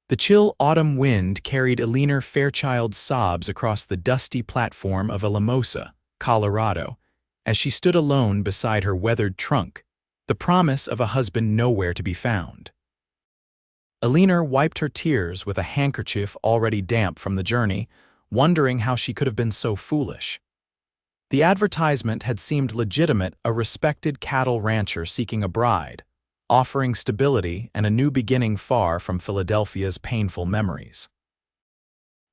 The chill autumn wind carried Eleanor Fairchild's sobs across the dusty platform of Alamosa, Colorado, as she stood alone beside her weathered trunk, the promise of a husband nowhere to be found. Eleanor wiped her tears with a handkerchief already damp from the journey, wondering how she could have been so foolish. The advertisement had seemed legitimate, a respected cattle rancher seeking a bride, offering stability and a new beginning far from Philadelphia's painful memories.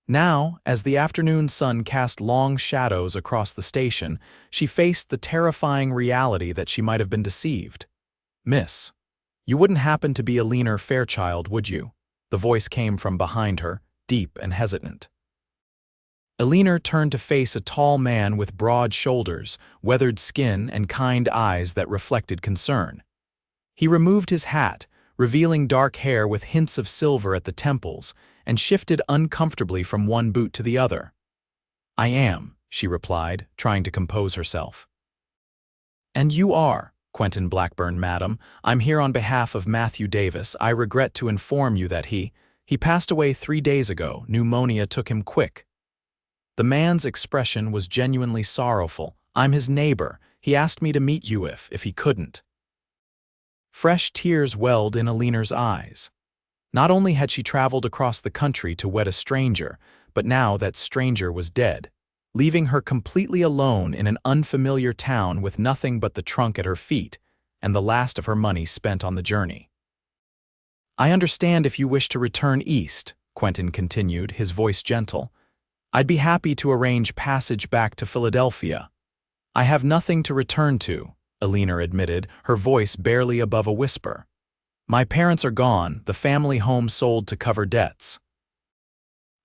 Now, as the afternoon sun cast long shadows across the station, she faced the terrifying reality that she might have been deceived. "Miss, you wouldn't happen to be Eleanor Fairchild, would you?" The voice came from behind her, deep and hesitant. Eleanor turned to face a tall man with broad shoulders, weathered skin, and kind eyes that reflected concern. He removed his hat, revealing dark hair with hints of silver at the temples, and shifted uncomfortably from one boot to the other. "I am," she replied, trying to compose herself. "And you are, Quentin Blackburn, madam. I'm here on behalf of Matthew Davis. I regret to inform you that he passed away 3 days ago. Pneumonia took him quick." The man's expression was genuinely sorrowful. "I'm his neighbor. He asked me to meet you if he couldn't." Fresh tears welled in Eleanor's eyes. Not only had she traveled across the country to wed a stranger, but now that stranger was dead, leaving her completely alone in an unfamiliar town with nothing but the trunk at her feet and the last of her money spent on the journey. "I understand if you wish to return east," Quentin continued, his voice gentle. "I'd be happy to arrange passage back to Philadelphia." "I have nothing to return to," Eleanor admitted, her voice barely above a whisper. "My parents are gone, the family home sold to cover debts.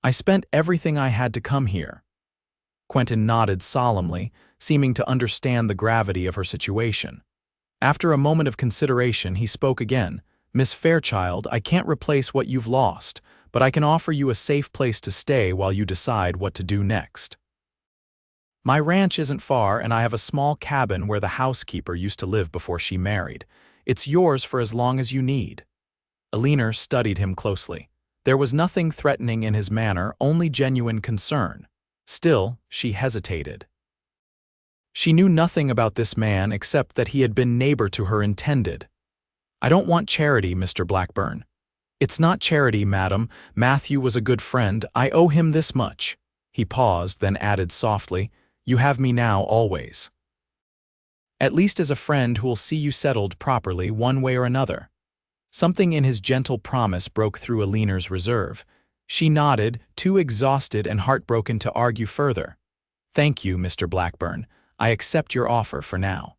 I spent everything I had to come here." Quentin nodded solemnly, seeming to understand the gravity of her situation. After a moment of consideration, he spoke again. "Miss Fairchild, I can't replace what you've lost, but I can offer you a safe place to stay while you decide what to do next. My ranch isn't far, and I have a small cabin where the housekeeper used to live before she married. It's yours for as long as you need." Eleanor studied him closely. There was nothing threatening in his manner, only genuine concern. Still, she hesitated. She knew nothing about this man except that he had been neighbor to her intended. "I don't want charity, Mr. Blackburn." "It's not charity, madam. Matthew was a good friend. I owe him this much." He paused, then added softly, "You have me now, always. At least as a friend who'll see you settled properly one way or another." Something in his gentle promise broke through Eleanor's reserve. She nodded, too exhausted and heartbroken to argue further. "Thank you, Mr. Blackburn. I accept your offer for now."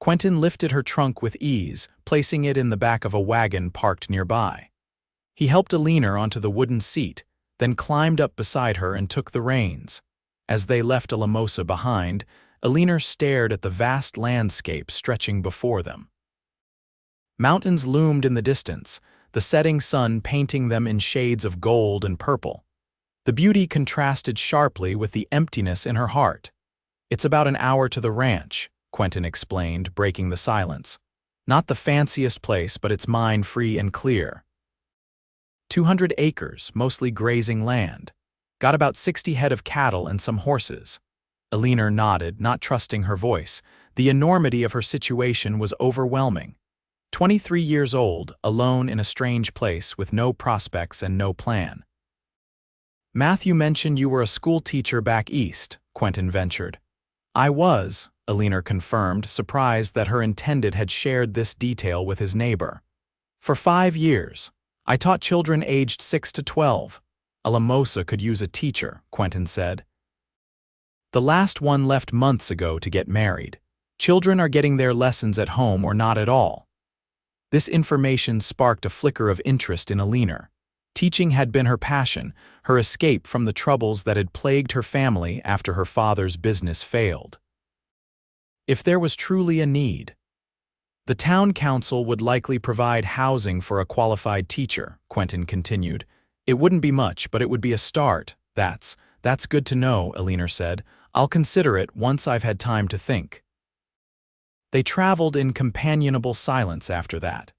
Quentin lifted her trunk with ease, placing it in the back of a wagon parked nearby. He helped Eleanor onto the wooden seat, then climbed up beside her and took the reins. As they left Alamosa behind, Eleanor stared at the vast landscape stretching before them. Mountains loomed in the distance, the setting sun painting them in shades of gold and purple. The beauty contrasted sharply with the emptiness in her heart. "It's about an hour to the ranch," Quentin explained, breaking the silence. "Not the fanciest place, but it's mine free and clear. 200 acres, mostly grazing land. Got about 60 head of cattle and some horses." Eleanor nodded, not trusting her voice. The enormity of her situation was overwhelming. 23 years old, alone in a strange place with no prospects and no plan. "Matthew mentioned you were a school teacher back east," Quentin ventured. "I was," Eleanor confirmed, surprised that her intended had shared this detail with his neighbor. "For 5 years. I taught children aged 6 to 12. Alamosa could use a teacher," Quentin said. "The last one left months ago to get married. Children are getting their lessons at home or not at all." This information sparked a flicker of interest in Eleanor. Teaching had been her passion, her escape from the troubles that had plagued her family after her father's business failed. If there was truly a need, the town council would likely provide housing for a qualified teacher, Quentin continued. "It wouldn't be much, but it would be a start." That's good to know," Eleanor said. "I'll consider it once I've had time to think." They traveled in companionable silence after that.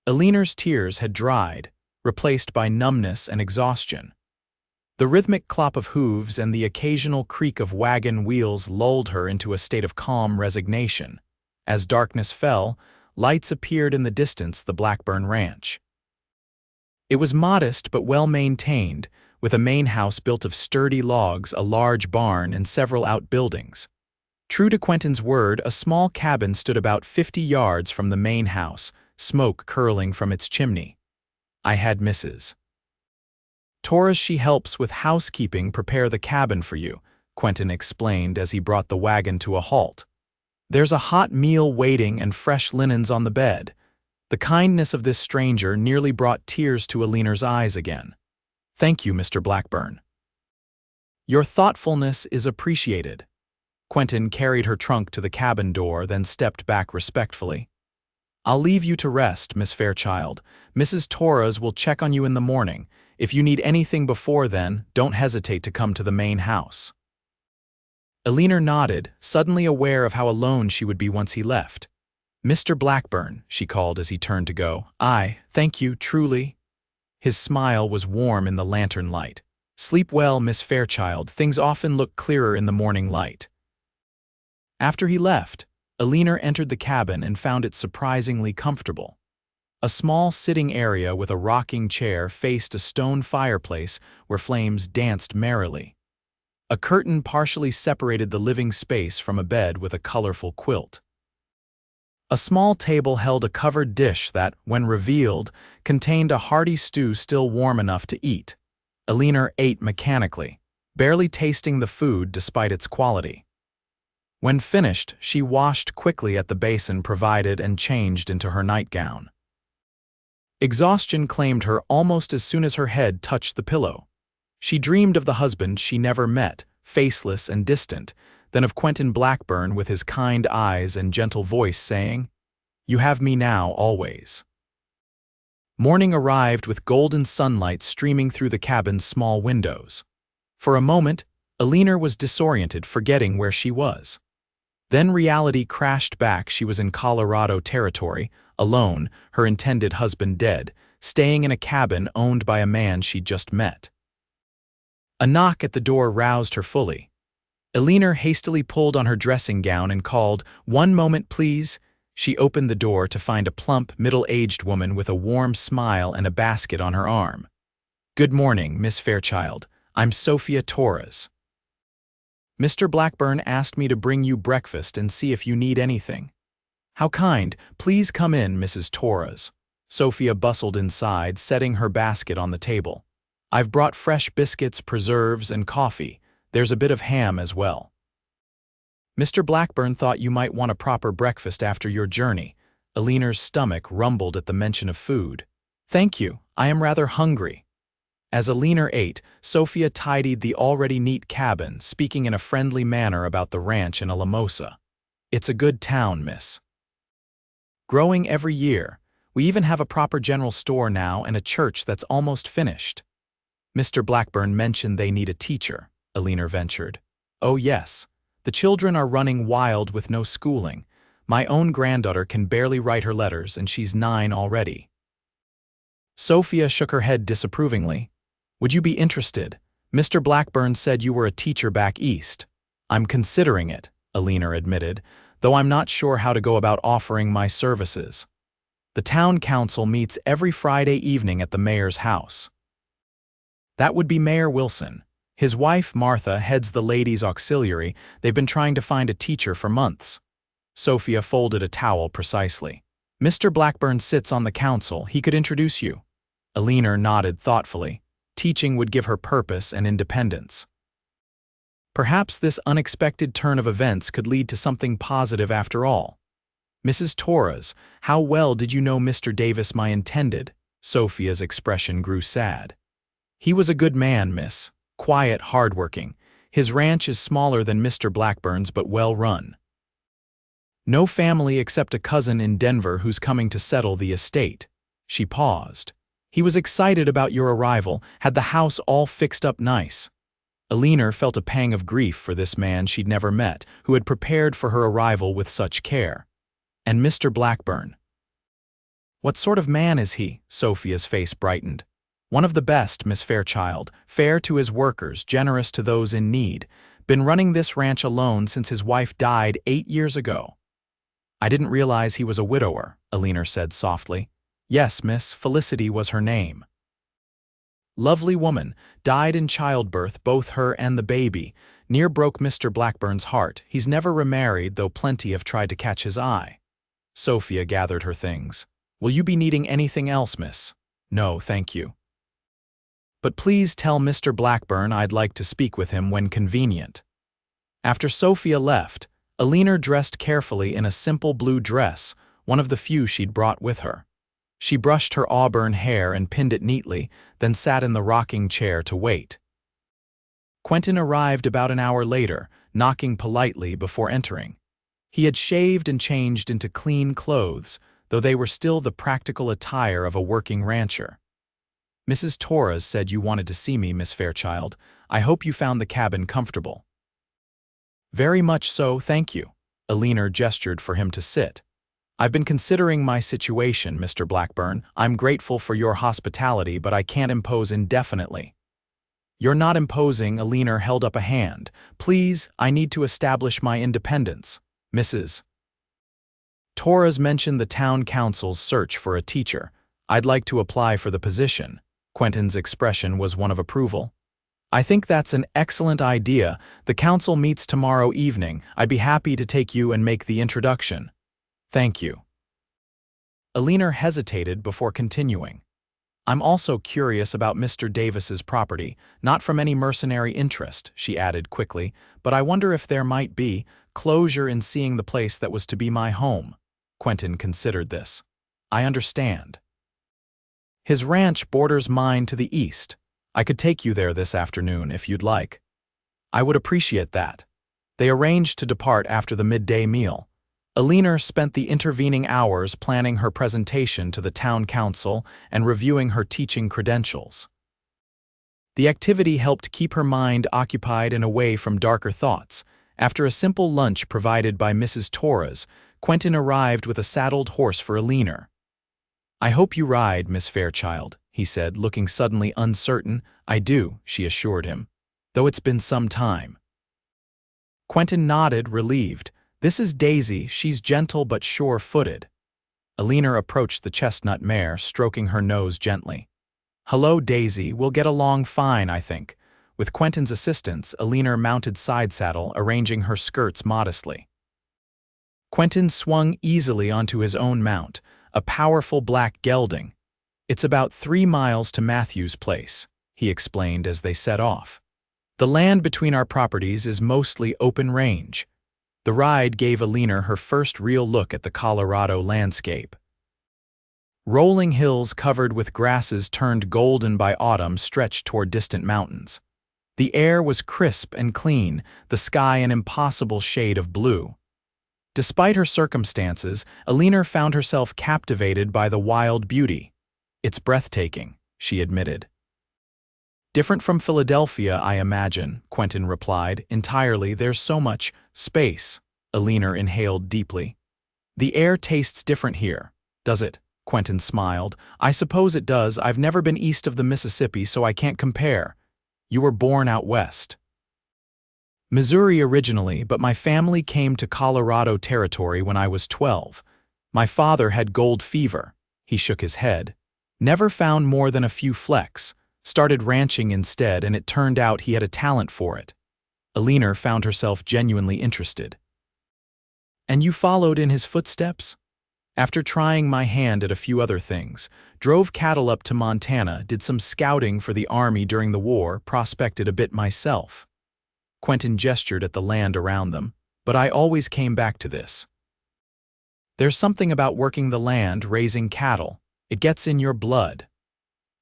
Eleanor's tears had dried, replaced by numbness and exhaustion. The rhythmic clop of hooves and the occasional creak of wagon wheels lulled her into a state of calm resignation. As darkness fell, lights appeared in the distance, the Blackburn ranch. It was modest but well-maintained, with a main house built of sturdy logs, a large barn, and several outbuildings. True to Quentin's word, a small cabin stood about 50 yards from the main house, smoke curling from its chimney. I had Mrs. Torres, she helps with housekeeping, prepare the cabin for you, Quentin explained as he brought the wagon to a halt. There's a hot meal waiting and fresh linens on the bed. The kindness of this stranger nearly brought tears to Eleanor's eyes again. Thank you, Mr. Blackburn. Your thoughtfulness is appreciated. Quentin carried her trunk to the cabin door, then stepped back respectfully. I'll leave you to rest, Miss Fairchild. Mrs. Torres will check on you in the morning. If you need anything before then, don't hesitate to come to the main house. Eleanor nodded, suddenly aware of how alone she would be once he left. Mr. Blackburn, she called as he turned to go. Thank you, truly. His smile was warm in the lantern light. Sleep well, Miss Fairchild. Things often look clearer in the morning light. After he left, Eleanor entered the cabin and found it surprisingly comfortable. A small sitting area with a rocking chair faced a stone fireplace where flames danced merrily. A curtain partially separated the living space from a bed with a colorful quilt. A small table held a covered dish that, when revealed, contained a hearty stew still warm enough to eat. Eleanor ate mechanically, barely tasting the food despite its quality. When finished, she washed quickly at the basin provided and changed into her nightgown. Exhaustion claimed her almost as soon as her head touched the pillow. She dreamed of the husband she never met, faceless and distant, then of Quentin Blackburn with his kind eyes and gentle voice saying, "You have me now, always." Morning arrived with golden sunlight streaming through the cabin's small windows. For a moment, Eleanor was disoriented, forgetting where she was. Then reality crashed back. She was in Colorado territory, alone, her intended husband dead, staying in a cabin owned by a man she'd just met. A knock at the door roused her fully. Eleanor hastily pulled on her dressing gown and called, "One moment, please." She opened the door to find a plump, middle-aged woman with a warm smile and a basket on her arm. "Good morning, Miss Fairchild. I'm Sophia Torres. Mr. Blackburn asked me to bring you breakfast and see if you need anything." "How kind. Please come in, Mrs. Torres." Sophia bustled inside, setting her basket on the table. "I've brought fresh biscuits, preserves, and coffee. There's a bit of ham as well." "Mr. Blackburn thought you might want a proper breakfast after your journey." Eleanor's stomach rumbled at the mention of food. "Thank you. I am rather hungry." As Eleanor ate, Sophia tidied the already neat cabin, speaking in a friendly manner about the ranch in Alamosa. "It's a good town, miss. Growing every year. We even have a proper general store now and a church that's almost finished." "Mr. Blackburn mentioned they need a teacher," Eleanor ventured. "Oh yes. The children are running wild with no schooling. My own granddaughter can barely write her letters and she's 9 already." Sophia shook her head disapprovingly. "Would you be interested? Mr. Blackburn said you were a teacher back east." "I'm considering it," Eleanor admitted, "though I'm not sure how to go about offering my services. The town council meets every Friday evening at the mayor's house." "That would be Mayor Wilson. His wife, Martha, heads the ladies' auxiliary. They've been trying to find a teacher for months." Sophia folded a towel precisely. "Mr. Blackburn sits on the council. He could introduce you." Eleanor nodded thoughtfully. Teaching would give her purpose and independence. Perhaps this unexpected turn of events could lead to something positive after all. "Mrs. Torres, how well did you know Mr. Davis, my intended?" Sophia's expression grew sad. "He was a good man, miss. Quiet, hardworking. His ranch is smaller than Mr. Blackburn's but well run. No family except a cousin in Denver who's coming to settle the estate." She paused. "He was excited about your arrival, had the house all fixed up nice." Eleanor felt a pang of grief for this man she'd never met, who had prepared for her arrival with such care. "And Mr. Blackburn? What sort of man is he?" Sophia's face brightened. One of the best, Miss Fairchild, fair to his workers, generous to those in need. Been running this ranch alone since his wife died 8 years ago. I didn't realize he was a widower, Eleanor said softly. Yes, Miss Felicity was her name. Lovely woman, died in childbirth, both her and the baby. Near broke Mr. Blackburn's heart. He's never remarried, though plenty have tried to catch his eye. Sophia gathered her things. Will you be needing anything else, miss? No, thank you. But please tell Mr. Blackburn I'd like to speak with him when convenient. After Sophia left, Eleanor dressed carefully in a simple blue dress, one of the few she'd brought with her. She brushed her auburn hair and pinned it neatly, then sat in the rocking chair to wait. Quentin arrived about an hour later, knocking politely before entering. He had shaved and changed into clean clothes, though they were still the practical attire of a working rancher. Mrs. Torres said you wanted to see me, Miss Fairchild. I hope you found the cabin comfortable. Very much so, thank you. Eleanor gestured for him to sit. I've been considering my situation, Mr. Blackburn. I'm grateful for your hospitality, but I can't impose indefinitely. You're not imposing, Eleanor held up a hand. Please, I need to establish my independence. Mrs. Torres mentioned the town council's search for a teacher. I'd like to apply for the position. Quentin's expression was one of approval. I think that's an excellent idea. The council meets tomorrow evening. I'd be happy to take you and make the introduction. Thank you. Eleanor hesitated before continuing. I'm also curious about Mr. Davis's property, not from any mercenary interest, she added quickly, but I wonder if there might be closure in seeing the place that was to be my home. Quentin considered this. I understand. His ranch borders mine to the east. I could take you there this afternoon if you'd like. I would appreciate that. They arranged to depart after the midday meal. Eleanor spent the intervening hours planning her presentation to the town council and reviewing her teaching credentials. The activity helped keep her mind occupied and away from darker thoughts. After a simple lunch provided by Mrs. Torres, Quentin arrived with a saddled horse for Eleanor. I hope you ride, Miss Fairchild, he said, looking suddenly uncertain. I do, she assured him, though it's been some time. Quentin nodded, relieved. This is Daisy, she's gentle but sure-footed. Eleanor approached the chestnut mare, stroking her nose gently. Hello, Daisy, we'll get along fine, I think. With Quentin's assistance, Eleanor mounted side saddle, arranging her skirts modestly. Quentin swung easily onto his own mount, a powerful black gelding. It's about 3 miles to Matthew's place, he explained as they set off. The land between our properties is mostly open range. The ride gave Eleanor her first real look at the Colorado landscape. Rolling hills covered with grasses turned golden by autumn stretched toward distant mountains. The air was crisp and clean, the sky an impossible shade of blue. Despite her circumstances, Eleanor found herself captivated by the wild beauty. It's breathtaking, she admitted. Different from Philadelphia, I imagine, Quentin replied. Entirely, there's so much space. Eleanor inhaled deeply. The air tastes different here, does it? Quentin smiled. I suppose it does. I've never been east of the Mississippi, so I can't compare. You were born out west. Missouri originally, but my family came to Colorado Territory when I was 12. My father had gold fever. He shook his head. Never found more than a few flecks. Started ranching instead, and it turned out he had a talent for it. Eleanor found herself genuinely interested. And you followed in his footsteps? After trying my hand at a few other things, drove cattle up to Montana, did some scouting for the Army during the war, prospected a bit myself. Quentin gestured at the land around them, but I always came back to this. There's something about working the land, raising cattle. It gets in your blood.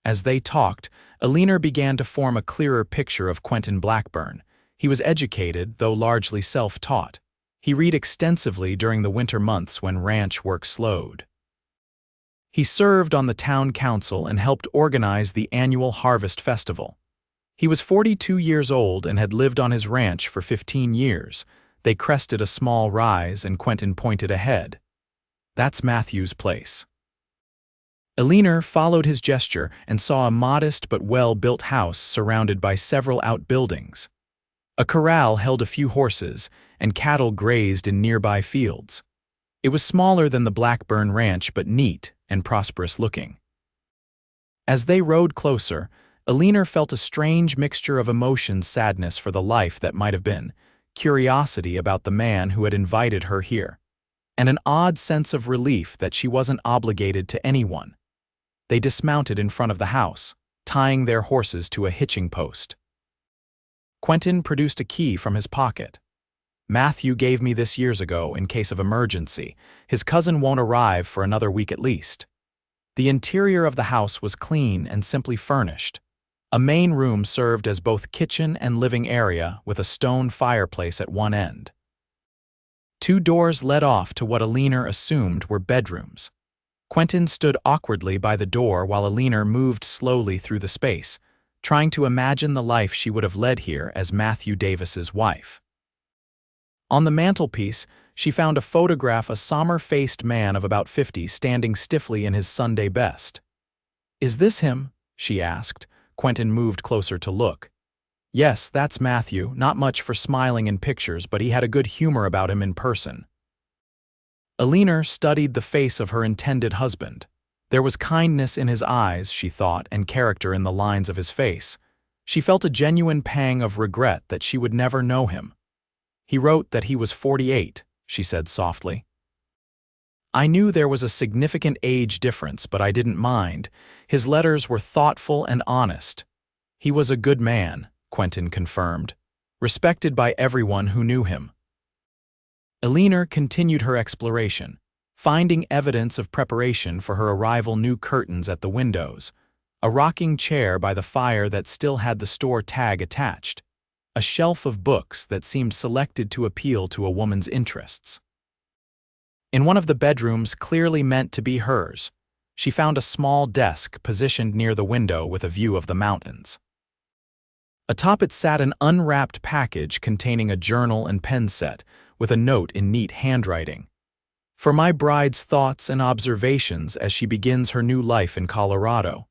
As they talked, Eleanor began to form a clearer picture of Quentin Blackburn. He was educated, though largely self-taught. He read extensively during the winter months when ranch work slowed. He served on the town council and helped organize the annual harvest festival. He was 42 years old and had lived on his ranch for 15 years. They crested a small rise and Quentin pointed ahead. That's Matthew's place. Eleanor followed his gesture and saw a modest but well-built house surrounded by several outbuildings. A corral held a few horses, and cattle grazed in nearby fields. It was smaller than the Blackburn ranch but neat and prosperous-looking. As they rode closer, Eleanor felt a strange mixture of emotions: sadness for the life that might have been, curiosity about the man who had invited her here, and an odd sense of relief that she wasn't obligated to anyone. They dismounted in front of the house, tying their horses to a hitching post. Quentin produced a key from his pocket. "Matthew gave me this years ago in case of emergency. His cousin won't arrive for another week at least." The interior of the house was clean and simply furnished. A main room served as both kitchen and living area, with a stone fireplace at one end. Two doors led off to what Eleanor assumed were bedrooms. Quentin stood awkwardly by the door while Eleanor moved slowly through the space, trying to imagine the life she would have led here as Matthew Davis's wife. On the mantelpiece, she found a photograph of a somber-faced man of about 50 standing stiffly in his Sunday best. "Is this him?" she asked. Quentin moved closer to look. "Yes, that's Matthew, not much for smiling in pictures, but he had a good humor about him in person." Eleanor studied the face of her intended husband. There was kindness in his eyes, she thought, and character in the lines of his face. She felt a genuine pang of regret that she would never know him. "He wrote that he was 48, she said softly. "I knew there was a significant age difference, but I didn't mind. His letters were thoughtful and honest." "He was a good man," Quentin confirmed, "respected by everyone who knew him." Eleanor continued her exploration, finding evidence of preparation for her arrival: new curtains at the windows, a rocking chair by the fire that still had the store tag attached, a shelf of books that seemed selected to appeal to a woman's interests. In one of the bedrooms clearly meant to be hers, she found a small desk positioned near the window with a view of the mountains. Atop it sat an unwrapped package containing a journal and pen set, with a note in neat handwriting. "For my bride's thoughts and observations as she begins her new life in Colorado."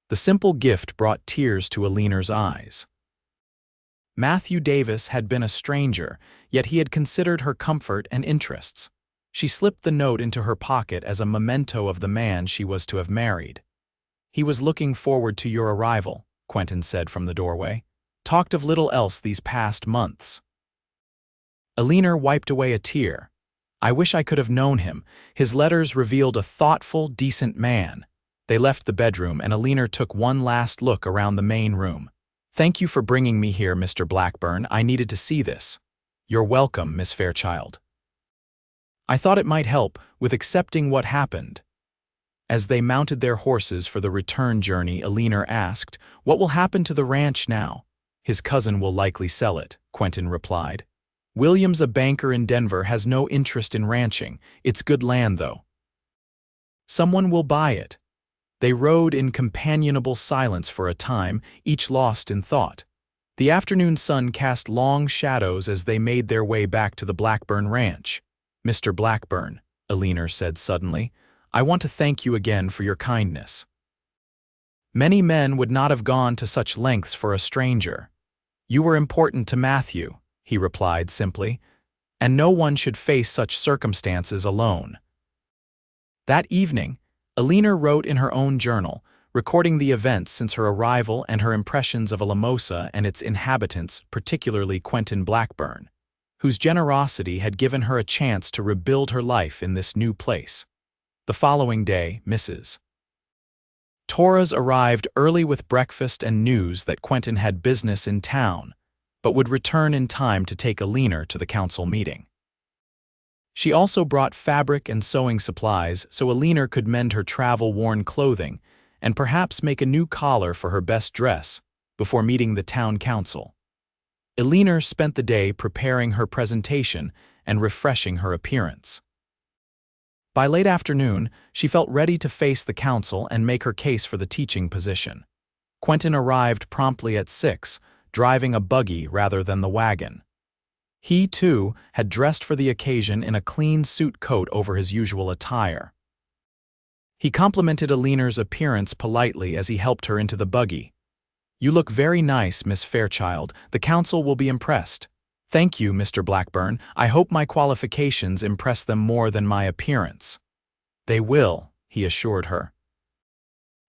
The simple gift brought tears to Eleanor's eyes. Matthew Davis had been a stranger, yet he had considered her comfort and interests. She slipped the note into her pocket as a memento of the man she was to have married. "He was looking forward to your arrival," Quentin said from the doorway. "Talked of little else these past months." Eleanor wiped away a tear. "I wish I could have known him. His letters revealed a thoughtful, decent man." They left the bedroom, and Eleanor took one last look around the main room. "Thank you for bringing me here, Mr. Blackburn. I needed to see this." "You're welcome, Miss Fairchild. I thought it might help with accepting what happened." As they mounted their horses for the return journey, Eleanor asked, "What will happen to the ranch now?" "His cousin will likely sell it," Quentin replied. "William's a banker in Denver, has no interest in ranching. It's good land, though. Someone will buy it." They rode in companionable silence for a time, each lost in thought. The afternoon sun cast long shadows as they made their way back to the Blackburn ranch. "Mr. Blackburn," Eleanor said suddenly, "I want to thank you again for your kindness." Many men would not have gone to such lengths for a stranger. "You were important to Matthew," he replied simply, "and no one should face such circumstances alone." That evening, Eleanor wrote in her own journal, recording the events since her arrival and her impressions of Alamosa and its inhabitants, particularly Quentin Blackburn, whose generosity had given her a chance to rebuild her life in this new place. The following day, Mrs. Torres arrived early with breakfast and news that Quentin had business in town, but would return in time to take Eleanor to the council meeting. She also brought fabric and sewing supplies so Eleanor could mend her travel-worn clothing and perhaps make a new collar for her best dress before meeting the town council. Eleanor spent the day preparing her presentation and refreshing her appearance. By late afternoon, she felt ready to face the council and make her case for the teaching position. Quentin arrived promptly at 6, driving a buggy rather than the wagon. He, too, had dressed for the occasion in a clean suit coat over his usual attire. He complimented Eleanor's appearance politely as he helped her into the buggy. "You look very nice, Miss Fairchild. The council will be impressed." "Thank you, Mr. Blackburn. I hope my qualifications impress them more than my appearance." "They will," he assured her.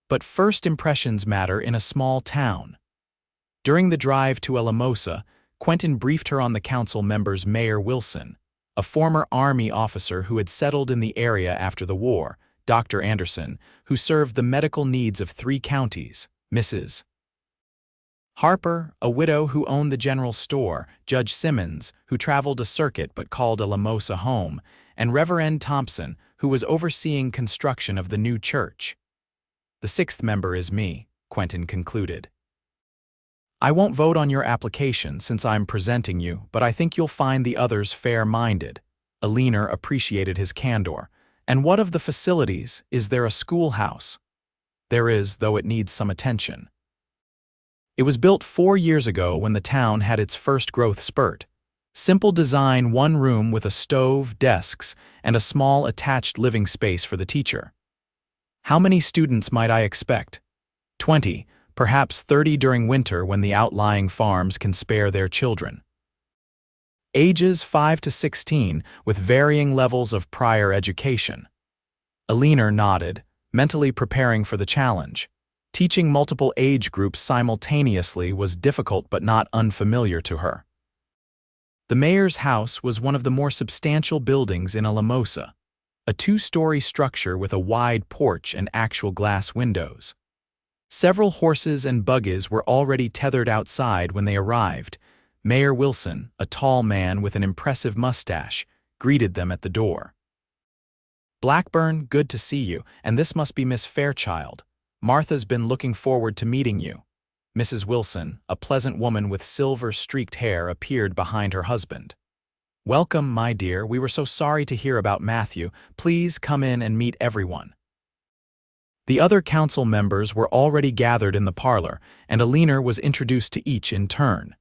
But first impressions matter in a small town. During the drive to Alamosa, Quentin briefed her on the council members Mayor Wilson, a former Army officer who had settled in the area after the war, Dr. Anderson, who served the medical needs of 3 counties, Mrs. Harper, a widow who owned the general store, Judge Simmons, who traveled a circuit but called Alamosa home, and Reverend Thompson, who was overseeing construction of the new church. "The 6th member is me," Quentin concluded. "I won't vote on your application since I'm presenting you, but I think you'll find the others fair-minded." Eleanor appreciated his candor. "And what of the facilities? Is there a schoolhouse?" "There is, though it needs some attention." It was built 4 years ago when the town had its first growth spurt. Simple design, 1 room with a stove, desks, and a small attached living space for the teacher. "How many students might I expect?" 20, perhaps 30 during winter when the outlying farms can spare their children. Ages 5 to 16, with varying levels of prior education. Eleanor nodded, mentally preparing for the challenge. Teaching multiple age groups simultaneously was difficult but not unfamiliar to her. The mayor's house was one of the more substantial buildings in Alamosa, a 2-story structure with a wide porch and actual glass windows. Several horses and buggies were already tethered outside when they arrived. Mayor Wilson, a tall man with an impressive mustache, greeted them at the door. "Blackburn, good to see you, and this must be Miss Fairchild. Martha's been looking forward to meeting you." Mrs. Wilson, a pleasant woman with silver-streaked hair, appeared behind her husband. "Welcome, my dear. We were so sorry to hear about Matthew. Please come in and meet everyone." The other council members were already gathered in the parlor, and Eleanor was introduced to each in turn.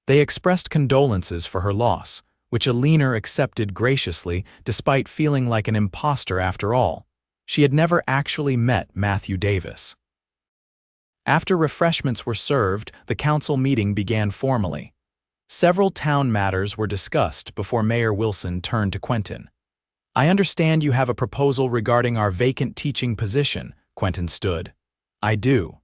They expressed condolences for her loss, which Eleanor accepted graciously despite feeling like an imposter after all. She had never actually met Matthew Davis. After refreshments were served, the council meeting began formally. Several town matters were discussed before Mayor Wilson turned to Quentin. "I understand you have a proposal regarding our vacant teaching position," Quentin stood. "I do.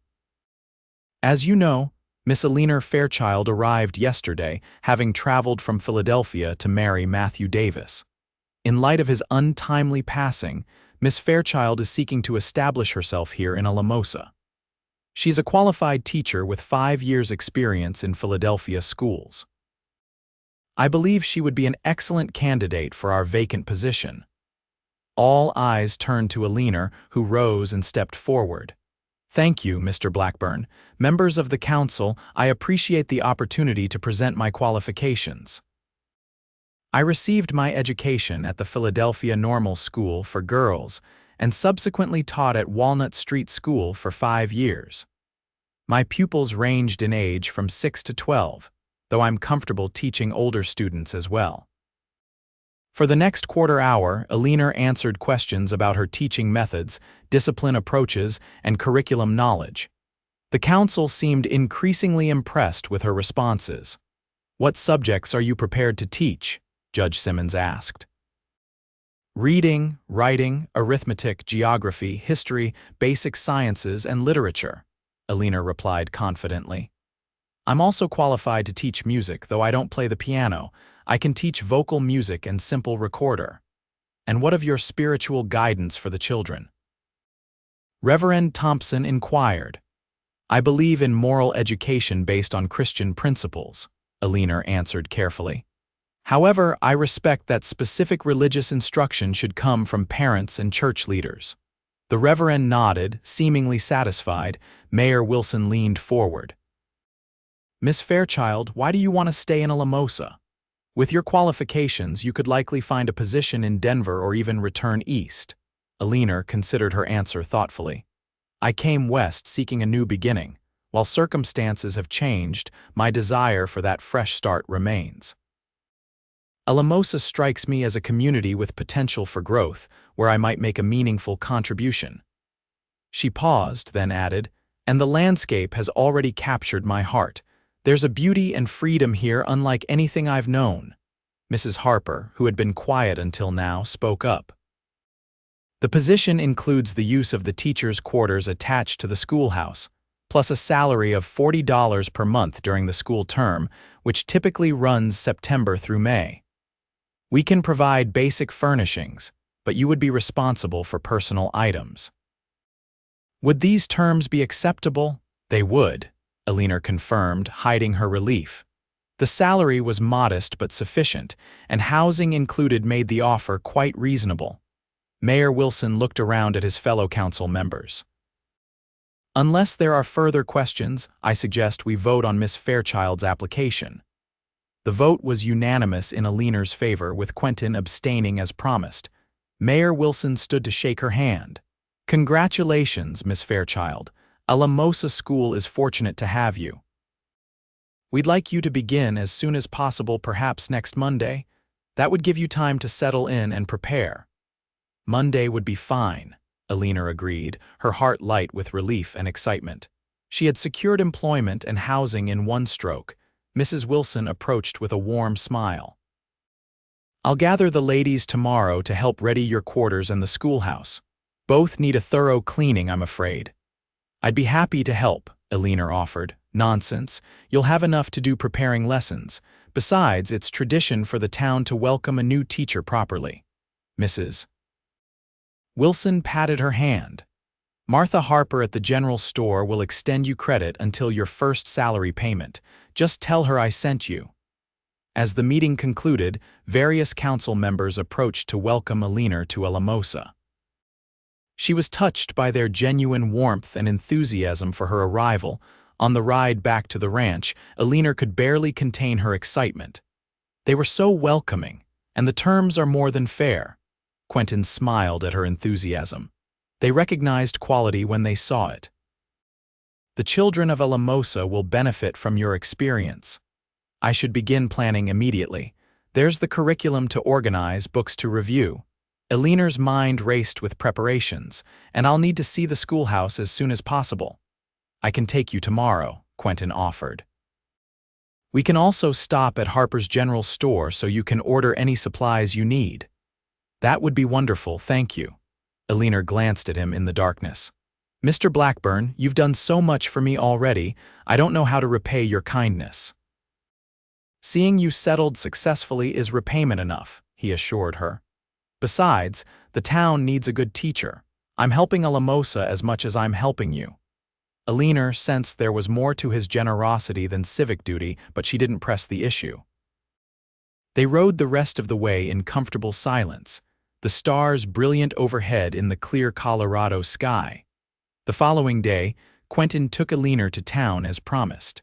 As you know, Miss Eleanor Fairchild arrived yesterday, having traveled from Philadelphia to marry Matthew Davis. In light of his untimely passing, Miss Fairchild is seeking to establish herself here in Alamosa. She's a qualified teacher with 5 years' experience in Philadelphia schools. I believe she would be an excellent candidate for our vacant position." All eyes turned to Eleanor, who rose and stepped forward. "Thank you, Mr. Blackburn. Members of the council, I appreciate the opportunity to present my qualifications. I received my education at the Philadelphia Normal School for Girls and subsequently taught at Walnut Street School for 5 years. My pupils ranged in age from 6 to 12, though I'm comfortable teaching older students as well." For the next quarter hour, Eleanor answered questions about her teaching methods, discipline approaches, and curriculum knowledge. The council seemed increasingly impressed with her responses. "What subjects are you prepared to teach?" Judge Simmons asked. "Reading, writing, arithmetic, geography, history, basic sciences, and literature," Eleanor replied confidently. "I'm also qualified to teach music, though I don't play the piano. I can teach vocal music and simple recorder." "And what of your spiritual guidance for the children?" Reverend Thompson inquired. "I believe in moral education based on Christian principles," Eleanor answered carefully. "However, I respect that specific religious instruction should come from parents and church leaders." The Reverend nodded, seemingly satisfied. Mayor Wilson leaned forward. "Miss Fairchild, why do you want to stay in Alamosa? With your qualifications, you could likely find a position in Denver or even return east." Eleanor considered her answer thoughtfully. "I came west seeking a new beginning. While circumstances have changed, my desire for that fresh start remains." Alamosa strikes me as a community with potential for growth, where I might make a meaningful contribution." She paused, then added, "And the landscape has already captured my heart. There's a beauty and freedom here unlike anything I've known." Mrs. Harper, who had been quiet until now, spoke up. "The position includes the use of the teachers' quarters attached to the schoolhouse, plus a salary of $40 per month during the school term, which typically runs September through May. We can provide basic furnishings, but you would be responsible for personal items." "Would these terms be acceptable?" "They would," Eleanor confirmed, hiding her relief. The salary was modest but sufficient, and housing included made the offer quite reasonable. Mayor Wilson looked around at his fellow council members. "Unless there are further questions, I suggest we vote on Miss Fairchild's application." The vote was unanimous in Eleanor's favor, with Quentin abstaining as promised. Mayor Wilson stood to shake her hand. "Congratulations, Miss Fairchild. Alamosa School is fortunate to have you. We'd like you to begin as soon as possible, perhaps next Monday. That would give you time to settle in and prepare." "Monday would be fine," Eleanor agreed, her heart light with relief and excitement. She had secured employment and housing in one stroke. Mrs. Wilson approached with a warm smile. "I'll gather the ladies tomorrow to help ready your quarters and the schoolhouse. Both need a thorough cleaning, I'm afraid." "I'd be happy to help," Eleanor offered. "Nonsense. You'll have enough to do preparing lessons. Besides, it's tradition for the town to welcome a new teacher properly." Mrs. Wilson patted her hand. "Martha Harper at the general store will extend you credit until your first salary payment. Just tell her I sent you." As the meeting concluded, various council members approached to welcome Eleanor to Alamosa. She was touched by their genuine warmth and enthusiasm for her arrival. On the ride back to the ranch, Eleanor could barely contain her excitement. "They were so welcoming, and the terms are more than fair." Quentin smiled at her enthusiasm. They recognized quality when they saw it. "The children of Alamosa will benefit from your experience. I should begin planning immediately. There's the curriculum to organize, books to review." Eleanor's mind raced with preparations, "And I'll need to see the schoolhouse as soon as possible." "I can take you tomorrow," Quentin offered. "We can also stop at Harper's General Store so you can order any supplies you need." "That would be wonderful, thank you." Eleanor glanced at him in the darkness. "Mr. Blackburn, you've done so much for me already, I don't know how to repay your kindness." "Seeing you settled successfully is repayment enough," he assured her. "Besides, the town needs a good teacher. I'm helping Alamosa as much as I'm helping you." Eleanor sensed there was more to his generosity than civic duty, but she didn't press the issue. They rode the rest of the way in comfortable silence, the stars brilliant overhead in the clear Colorado sky. The following day, Quentin took Eleanor to town as promised.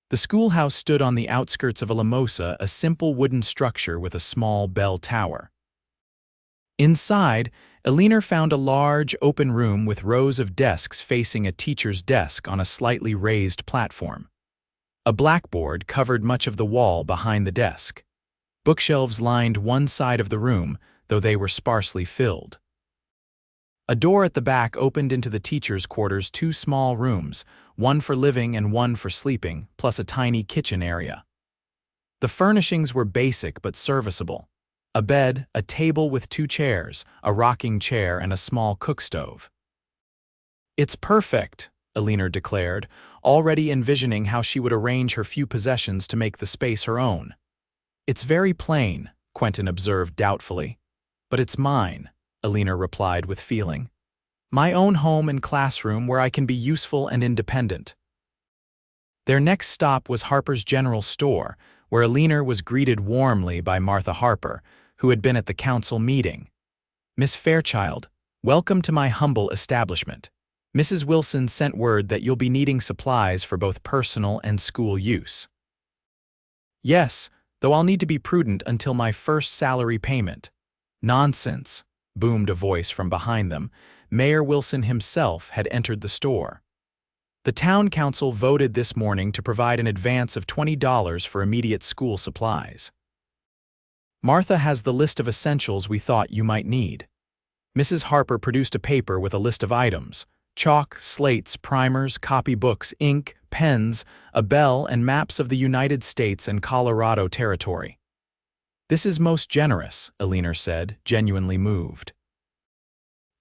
The schoolhouse stood on the outskirts of Alamosa, a simple wooden structure with a small bell tower. Inside, Eleanor found a large, open room with rows of desks facing a teacher's desk on a slightly raised platform. A blackboard covered much of the wall behind the desk. Bookshelves lined one side of the room, though they were sparsely filled. A door at the back opened into the teacher's quarters, two small rooms, one for living and one for sleeping, plus a tiny kitchen area. The furnishings were basic but serviceable. A bed, a table with two chairs, a rocking chair, and a small cook stove. "It's perfect," Eleanor declared, already envisioning how she would arrange her few possessions to make the space her own. "It's very plain," Quentin observed doubtfully. "But it's mine," Eleanor replied with feeling. "My own home and classroom where I can be useful and independent." Their next stop was Harper's General Store, where Eleanor was greeted warmly by Martha Harper, who had been at the council meeting. "Miss Fairchild, welcome to my humble establishment. Mrs. Wilson sent word that you'll be needing supplies for both personal and school use." "Yes, though I'll need to be prudent until my first salary payment." "Nonsense," boomed a voice from behind them. Mayor Wilson himself had entered the store. The town council voted this morning to provide an advance of $20 for immediate school supplies. Martha has the list of essentials we thought you might need. Mrs. Harper produced a paper with a list of items: chalk, slates, primers, copybooks, ink, pens, a bell, and maps of the United States and Colorado territory. "This is most generous," Eleanor said, genuinely moved.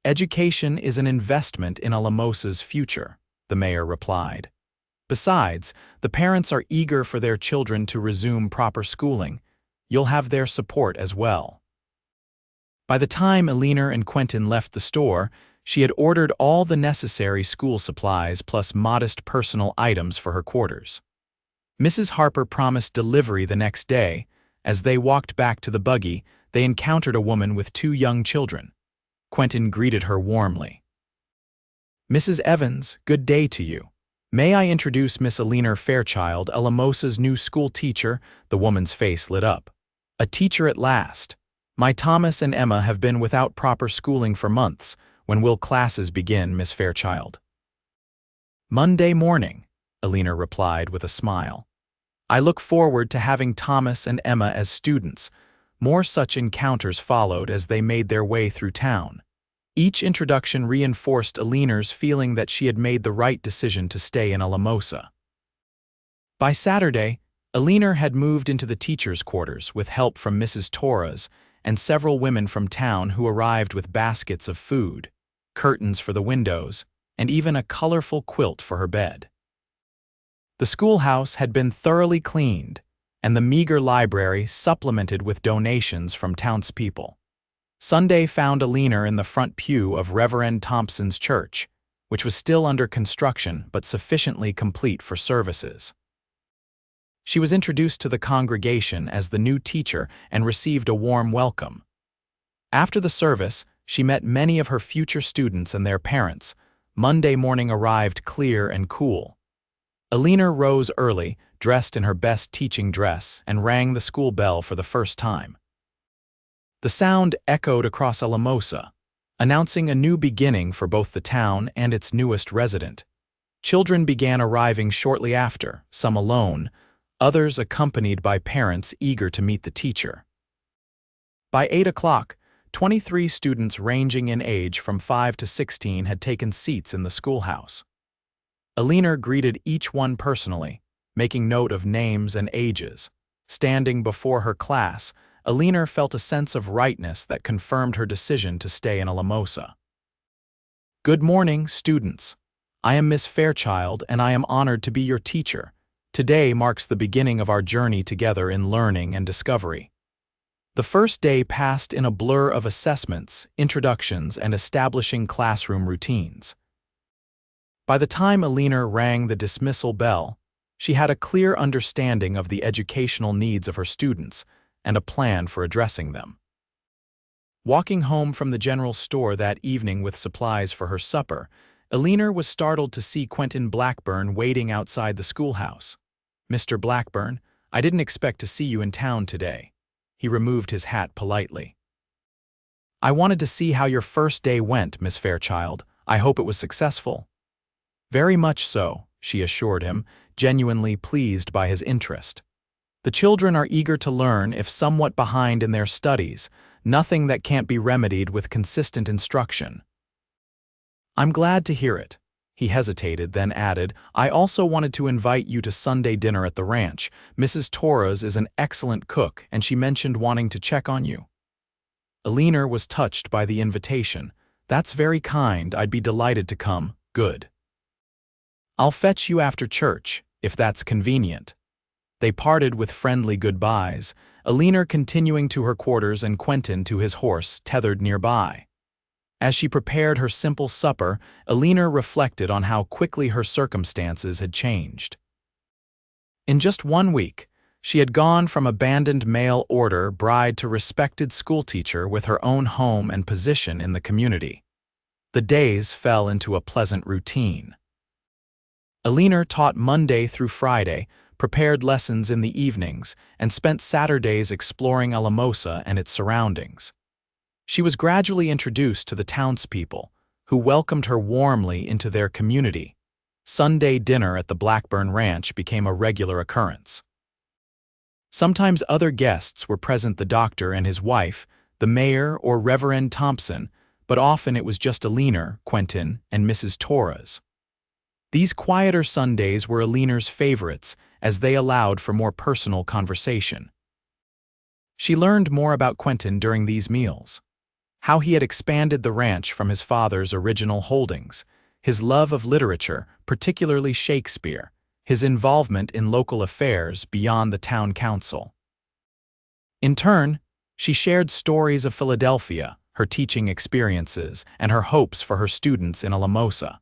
"Education is an investment in Alamosa's future," the mayor replied. "Besides, the parents are eager for their children to resume proper schooling. You'll have their support as well." By the time Eleanor and Quentin left the store, she had ordered all the necessary school supplies plus modest personal items for her quarters. Mrs. Harper promised delivery the next day. As they walked back to the buggy, they encountered a woman with 2 young children. Quentin greeted her warmly. "Mrs. Evans, good day to you. May I introduce Miss Eleanor Fairchild, Alamosa's new school teacher?" The woman's face lit up. "A teacher at last. My Thomas and Emma have been without proper schooling for months. When will classes begin, Miss Fairchild?" "Monday morning," Eleanor replied with a smile. "I look forward to having Thomas and Emma as students." More such encounters followed as they made their way through town. Each introduction reinforced Eleanor's feeling that she had made the right decision to stay in Alamosa. By Saturday, Eleanor had moved into the teachers' quarters with help from Mrs. Torres and several women from town who arrived with baskets of food, curtains for the windows, and even a colorful quilt for her bed. The schoolhouse had been thoroughly cleaned, and the meager library supplemented with donations from townspeople. Sunday found Eleanor in the front pew of Reverend Thompson's church, which was still under construction but sufficiently complete for services. She was introduced to the congregation as the new teacher and received a warm welcome. After the service, she met many of her future students and their parents. Monday morning arrived clear and cool. Eleanor rose early, dressed in her best teaching dress, and rang the school bell for the first time. The sound echoed across Alamosa, announcing a new beginning for both the town and its newest resident. Children began arriving shortly after, some alone, others accompanied by parents eager to meet the teacher. By 8 o'clock, 23 students ranging in age from 5 to 16 had taken seats in the schoolhouse. Eleanor greeted each one personally, making note of names and ages. Standing before her class, Eleanor felt a sense of rightness that confirmed her decision to stay in Alamosa. "Good morning, students. I am Miss Fairchild, and I am honored to be your teacher. Today marks the beginning of our journey together in learning and discovery." The first day passed in a blur of assessments, introductions, and establishing classroom routines. By the time Eleanor rang the dismissal bell, she had a clear understanding of the educational needs of her students and a plan for addressing them. Walking home from the general store that evening with supplies for her supper, Eleanor was startled to see Quentin Blackburn waiting outside the schoolhouse. "Mr. Blackburn, I didn't expect to see you in town today." He removed his hat politely. "I wanted to see how your first day went, Miss Fairchild. I hope it was successful." "Very much so," she assured him, genuinely pleased by his interest. "The children are eager to learn, if somewhat behind in their studies, nothing that can't be remedied with consistent instruction." "I'm glad to hear it." He hesitated, then added, "I also wanted to invite you to Sunday dinner at the ranch. Mrs. Torres is an excellent cook, and she mentioned wanting to check on you." Eleanor was touched by the invitation. "That's very kind. I'd be delighted to come." "Good. I'll fetch you after church, if that's convenient." They parted with friendly goodbyes, Eleanor continuing to her quarters and Quentin to his horse tethered nearby. As she prepared her simple supper, Eleanor reflected on how quickly her circumstances had changed. In just 1 week, she had gone from abandoned mail order bride to respected schoolteacher with her own home and position in the community. The days fell into a pleasant routine. Eleanor taught Monday through Friday, prepared lessons in the evenings, and spent Saturdays exploring Alamosa and its surroundings. She was gradually introduced to the townspeople, who welcomed her warmly into their community. Sunday dinner at the Blackburn Ranch became a regular occurrence. Sometimes other guests were present, the doctor and his wife, the mayor or Reverend Thompson, but often it was just Eleanor, Quentin, and Mrs. Torres. These quieter Sundays were Eleanor's favorites, as they allowed for more personal conversation. She learned more about Quentin during these meals. How he had expanded the ranch from his father's original holdings, his love of literature, particularly Shakespeare, his involvement in local affairs beyond the town council. In turn, she shared stories of Philadelphia, her teaching experiences, and her hopes for her students in Alamosa.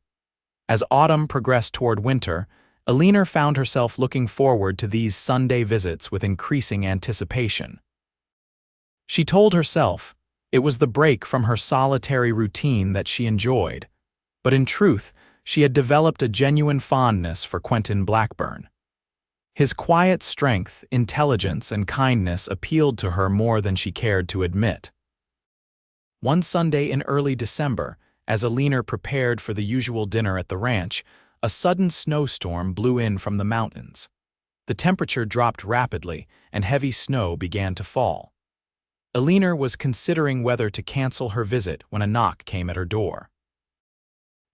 As autumn progressed toward winter, Eleanor found herself looking forward to these Sunday visits with increasing anticipation. She told herself it was the break from her solitary routine that she enjoyed, but in truth, she had developed a genuine fondness for Quentin Blackburn. His quiet strength, intelligence, and kindness appealed to her more than she cared to admit. One Sunday in early December, as Eleanor prepared for the usual dinner at the ranch, a sudden snowstorm blew in from the mountains. The temperature dropped rapidly, and heavy snow began to fall. Eleanor was considering whether to cancel her visit when a knock came at her door.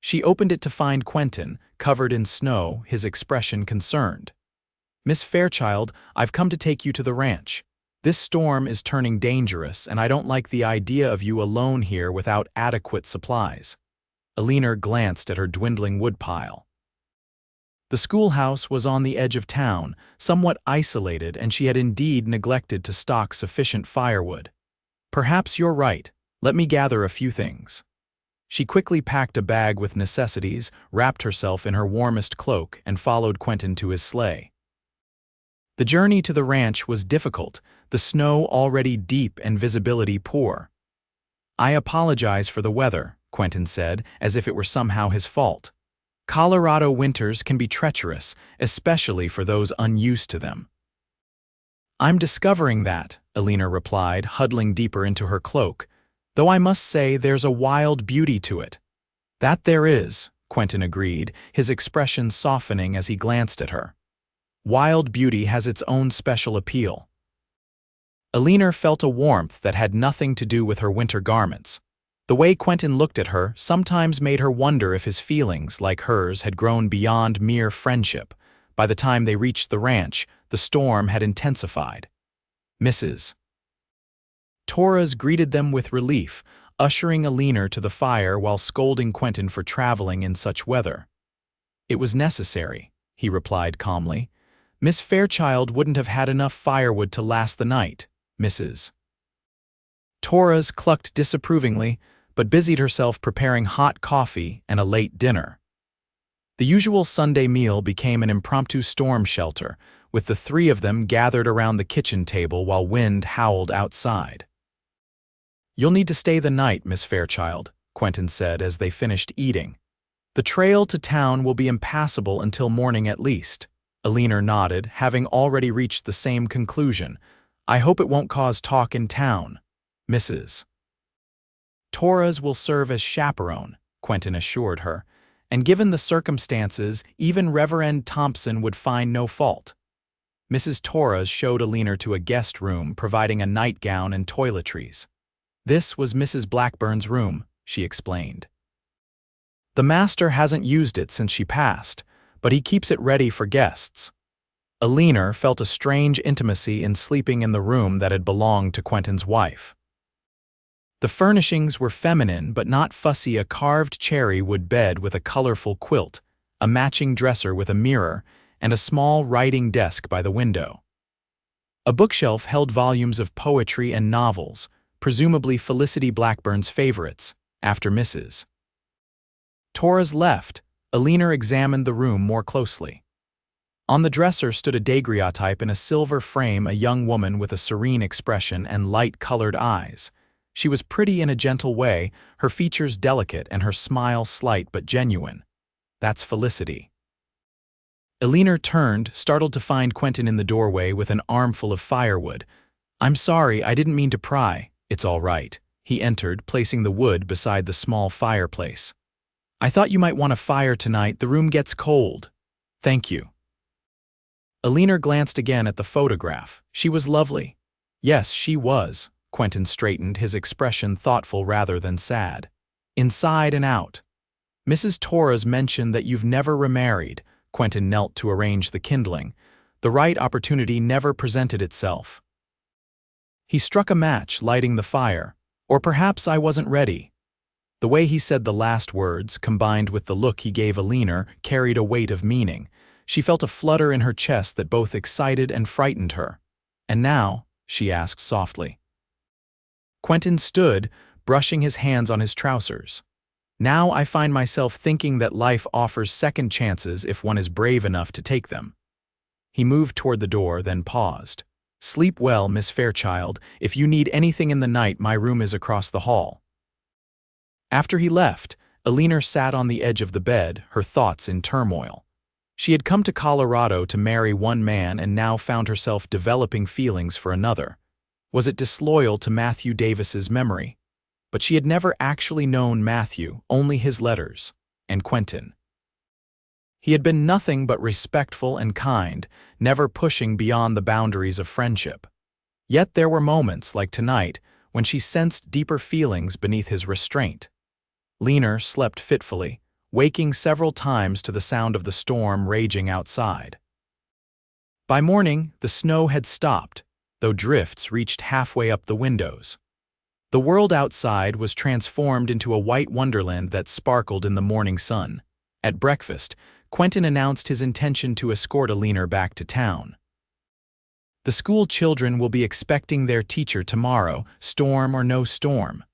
She opened it to find Quentin, covered in snow, his expression concerned. "Miss Fairchild, I've come to take you to the ranch. This storm is turning dangerous, and I don't like the idea of you alone here without adequate supplies." Eleanor glanced at her dwindling woodpile. The schoolhouse was on the edge of town, somewhat isolated, and she had indeed neglected to stock sufficient firewood. "Perhaps you're right. Let me gather a few things." She quickly packed a bag with necessities, wrapped herself in her warmest cloak, and followed Quentin to his sleigh. The journey to the ranch was difficult, the snow already deep and visibility poor. "I apologize for the weather," Quentin said, as if it were somehow his fault. "Colorado winters can be treacherous, especially for those unused to them." "I'm discovering that," Eleanor replied, huddling deeper into her cloak, "though I must say there's a wild beauty to it." "That there is," Quentin agreed, his expression softening as he glanced at her. "Wild beauty has its own special appeal." Eleanor felt a warmth that had nothing to do with her winter garments. The way Quentin looked at her sometimes made her wonder if his feelings, like hers, had grown beyond mere friendship. By the time they reached the ranch, the storm had intensified. Mrs. Torres greeted them with relief, ushering Eleanor to the fire while scolding Quentin for traveling in such weather. "It was necessary," he replied calmly. "Miss Fairchild wouldn't have had enough firewood to last the night." Mrs. Torres clucked disapprovingly, but busied herself preparing hot coffee and a late dinner. The usual Sunday meal became an impromptu storm shelter, with the three of them gathered around the kitchen table while wind howled outside. "You'll need to stay the night, Miss Fairchild," Quentin said as they finished eating. "The trail to town will be impassable until morning at least." Eleanor nodded, having already reached the same conclusion. "I hope it won't cause talk in town." Mrs. Torres will serve as chaperone, Quentin assured her, and given the circumstances, even Reverend Thompson would find no fault. Mrs. Torres showed Eleanor to a guest room, providing a nightgown and toiletries. "This was Mrs. Blackburn's room," she explained. "The master hasn't used it since she passed, but he keeps it ready for guests." Eleanor felt a strange intimacy in sleeping in the room that had belonged to Quentin's wife. The furnishings were feminine but not fussy, a carved cherry wood bed with a colorful quilt, a matching dresser with a mirror, and a small writing desk by the window. A bookshelf held volumes of poetry and novels, presumably Felicity Blackburn's favorites. After Mrs. Torres left, Eleanor examined the room more closely. On the dresser stood a daguerreotype in a silver frame, a young woman with a serene expression and light-colored eyes. She was pretty in a gentle way, her features delicate and her smile slight but genuine. "That's Felicity." Eleanor turned, startled to find Quentin in the doorway with an armful of firewood. "I'm sorry, I didn't mean to pry." "It's all right." He entered, placing the wood beside the small fireplace. "I thought you might want a fire tonight. The room gets cold." "Thank you." Eleanor glanced again at the photograph. She was lovely. Yes, she was. Quentin straightened, his expression thoughtful rather than sad. Inside and out. Mrs. Torres mentioned that you've never remarried. Quentin knelt to arrange the kindling. The right opportunity never presented itself. He struck a match, lighting the fire. Or perhaps I wasn't ready. The way he said the last words, combined with the look he gave Eleanor, carried a weight of meaning. She felt a flutter in her chest that both excited and frightened her. And now? She asked softly. Quentin stood, brushing his hands on his trousers. Now I find myself thinking that life offers second chances if one is brave enough to take them. He moved toward the door, then paused. Sleep well, Miss Fairchild. If you need anything in the night, my room is across the hall. After he left, Eleanor sat on the edge of the bed, her thoughts in turmoil. She had come to Colorado to marry one man and now found herself developing feelings for another. Was it disloyal to Matthew Davis's memory? But she had never actually known Matthew, only his letters, and Quentin. He had been nothing but respectful and kind, never pushing beyond the boundaries of friendship. Yet there were moments, like tonight, when she sensed deeper feelings beneath his restraint. Eleanor slept fitfully, waking several times to the sound of the storm raging outside. By morning, the snow had stopped, though drifts reached halfway up the windows. The world outside was transformed into a white wonderland that sparkled in the morning sun. At breakfast, Quentin announced his intention to escort Eleanor back to town. The school children will be expecting their teacher tomorrow, storm or no storm.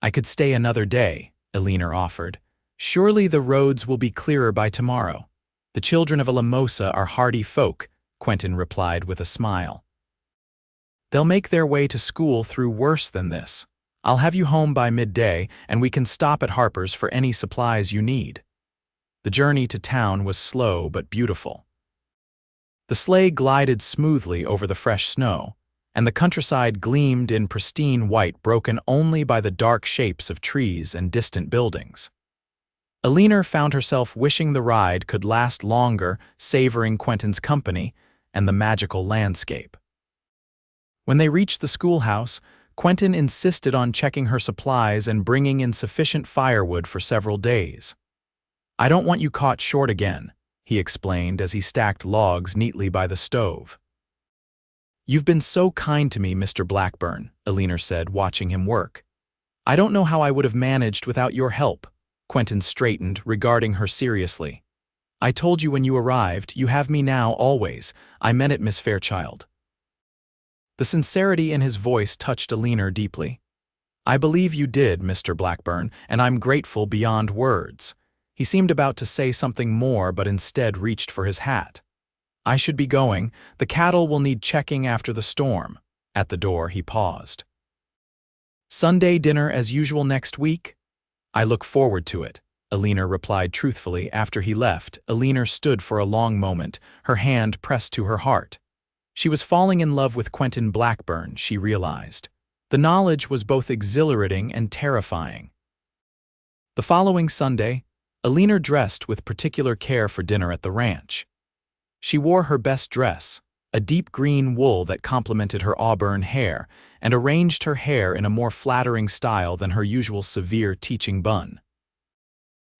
I could stay another day, Eleanor offered. Surely the roads will be clearer by tomorrow. The children of Alamosa are hardy folk, Quentin replied with a smile. They'll make their way to school through worse than this. I'll have you home by midday, and we can stop at Harper's for any supplies you need. The journey to town was slow but beautiful. The sleigh glided smoothly over the fresh snow, and the countryside gleamed in pristine white broken only by the dark shapes of trees and distant buildings. Eleanor found herself wishing the ride could last longer, savoring Quentin's company and the magical landscape. When they reached the schoolhouse, Quentin insisted on checking her supplies and bringing in sufficient firewood for several days. I don't want you caught short again, he explained as he stacked logs neatly by the stove. You've been so kind to me, Mr. Blackburn, Eleanor said, watching him work. I don't know how I would have managed without your help. Quentin straightened, regarding her seriously. I told you when you arrived, you have me now, always. I meant it, Miss Fairchild. The sincerity in his voice touched Eleanor deeply. I believe you did, Mr. Blackburn, and I'm grateful beyond words. He seemed about to say something more, but instead reached for his hat. I should be going. The cattle will need checking after the storm. At the door, he paused. Sunday dinner as usual next week? I look forward to it, Eleanor replied truthfully. After he left, Eleanor stood for a long moment, her hand pressed to her heart. She was falling in love with Quentin Blackburn, she realized. The knowledge was both exhilarating and terrifying. The following Sunday, Eleanor dressed with particular care for dinner at the ranch. She wore her best dress, a deep green wool that complemented her auburn hair, and arranged her hair in a more flattering style than her usual severe teaching bun.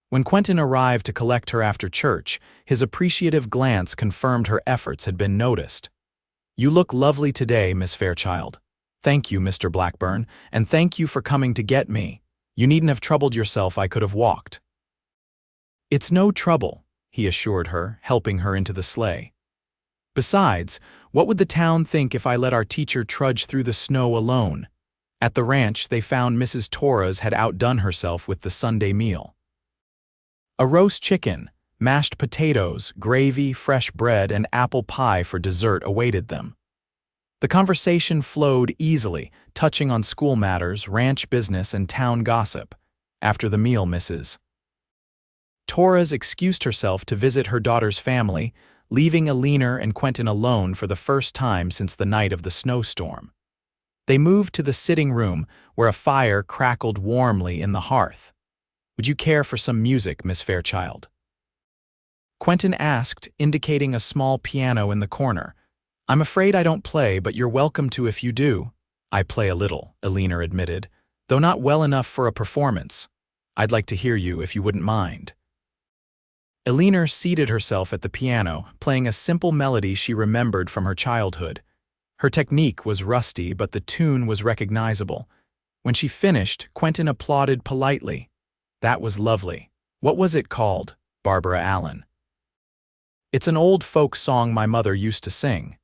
When Quentin arrived to collect her after church, his appreciative glance confirmed her efforts had been noticed. You look lovely today, Miss Fairchild. Thank you, Mr. Blackburn, and thank you for coming to get me. You needn't have troubled yourself, I could have walked. It's no trouble, he assured her, helping her into the sleigh. Besides, what would the town think if I let our teacher trudge through the snow alone? At the ranch, they found Mrs. Torres had outdone herself with the Sunday meal. A roast chicken, mashed potatoes, gravy, fresh bread, and apple pie for dessert awaited them. The conversation flowed easily, touching on school matters, ranch business, and town gossip. After the meal, Mrs. Torres excused herself to visit her daughter's family, leaving Eleanor and Quentin alone for the first time since the night of the snowstorm. They moved to the sitting room, where a fire crackled warmly in the hearth. Would you care for some music, Miss Fairchild? Quentin asked, indicating a small piano in the corner. I'm afraid I don't play, but you're welcome to if you do. I play a little, Eleanor admitted, though not well enough for a performance. I'd like to hear you if you wouldn't mind. Eleanor seated herself at the piano, playing a simple melody she remembered from her childhood. Her technique was rusty, but the tune was recognizable. When she finished, Quentin applauded politely. That was lovely. What was it called? Barbara Allen. It's an old folk song my mother used to sing.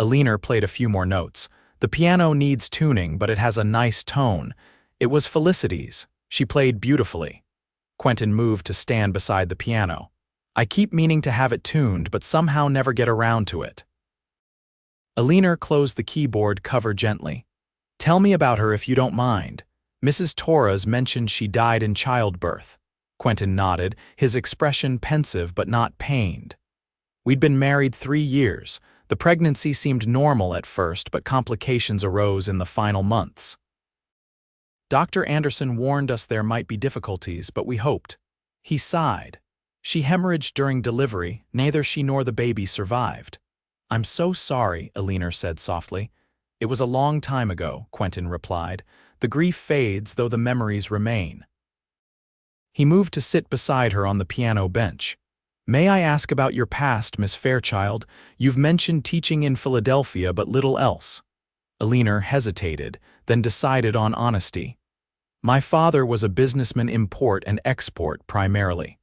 Eleanor played a few more notes. The piano needs tuning, but it has a nice tone. It was Felicity's. She played beautifully. Quentin moved to stand beside the piano. I keep meaning to have it tuned, but somehow never get around to it. Eleanor closed the keyboard cover gently. Tell me about her if you don't mind. Mrs. Torres mentioned she died in childbirth. Quentin nodded, his expression pensive but not pained. We'd been married 3 years. The pregnancy seemed normal at first, but complications arose in the final months. Dr. Anderson warned us there might be difficulties, but we hoped. He sighed. She hemorrhaged during delivery, neither she nor the baby survived. I'm so sorry, Eleanor said softly. It was a long time ago, Quentin replied. The grief fades, though the memories remain. He moved to sit beside her on the piano bench. May I ask about your past, Miss Fairchild? You've mentioned teaching in Philadelphia, but little else. Eleanor hesitated, then decided on honesty. My father was a businessman, import and export primarily.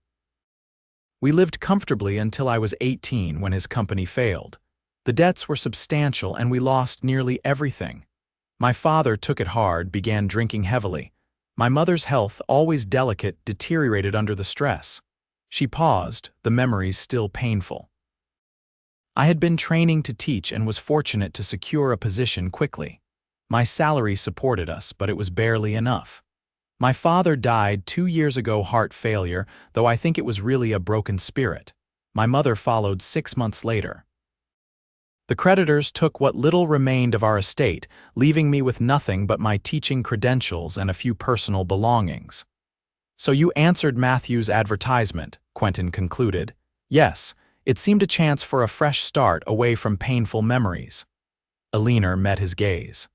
We lived comfortably until I was 18 when his company failed. The debts were substantial and we lost nearly everything. My father took it hard, began drinking heavily. My mother's health, always delicate, deteriorated under the stress. She paused, the memories still painful. I had been training to teach and was fortunate to secure a position quickly. My salary supported us, but it was barely enough. My father died 2 years ago, heart failure, though I think it was really a broken spirit. My mother followed 6 months later. The creditors took what little remained of our estate, leaving me with nothing but my teaching credentials and a few personal belongings. So you answered Matthew's advertisement, Quentin concluded. Yes, it seemed a chance for a fresh start away from painful memories. Eleanor met his gaze.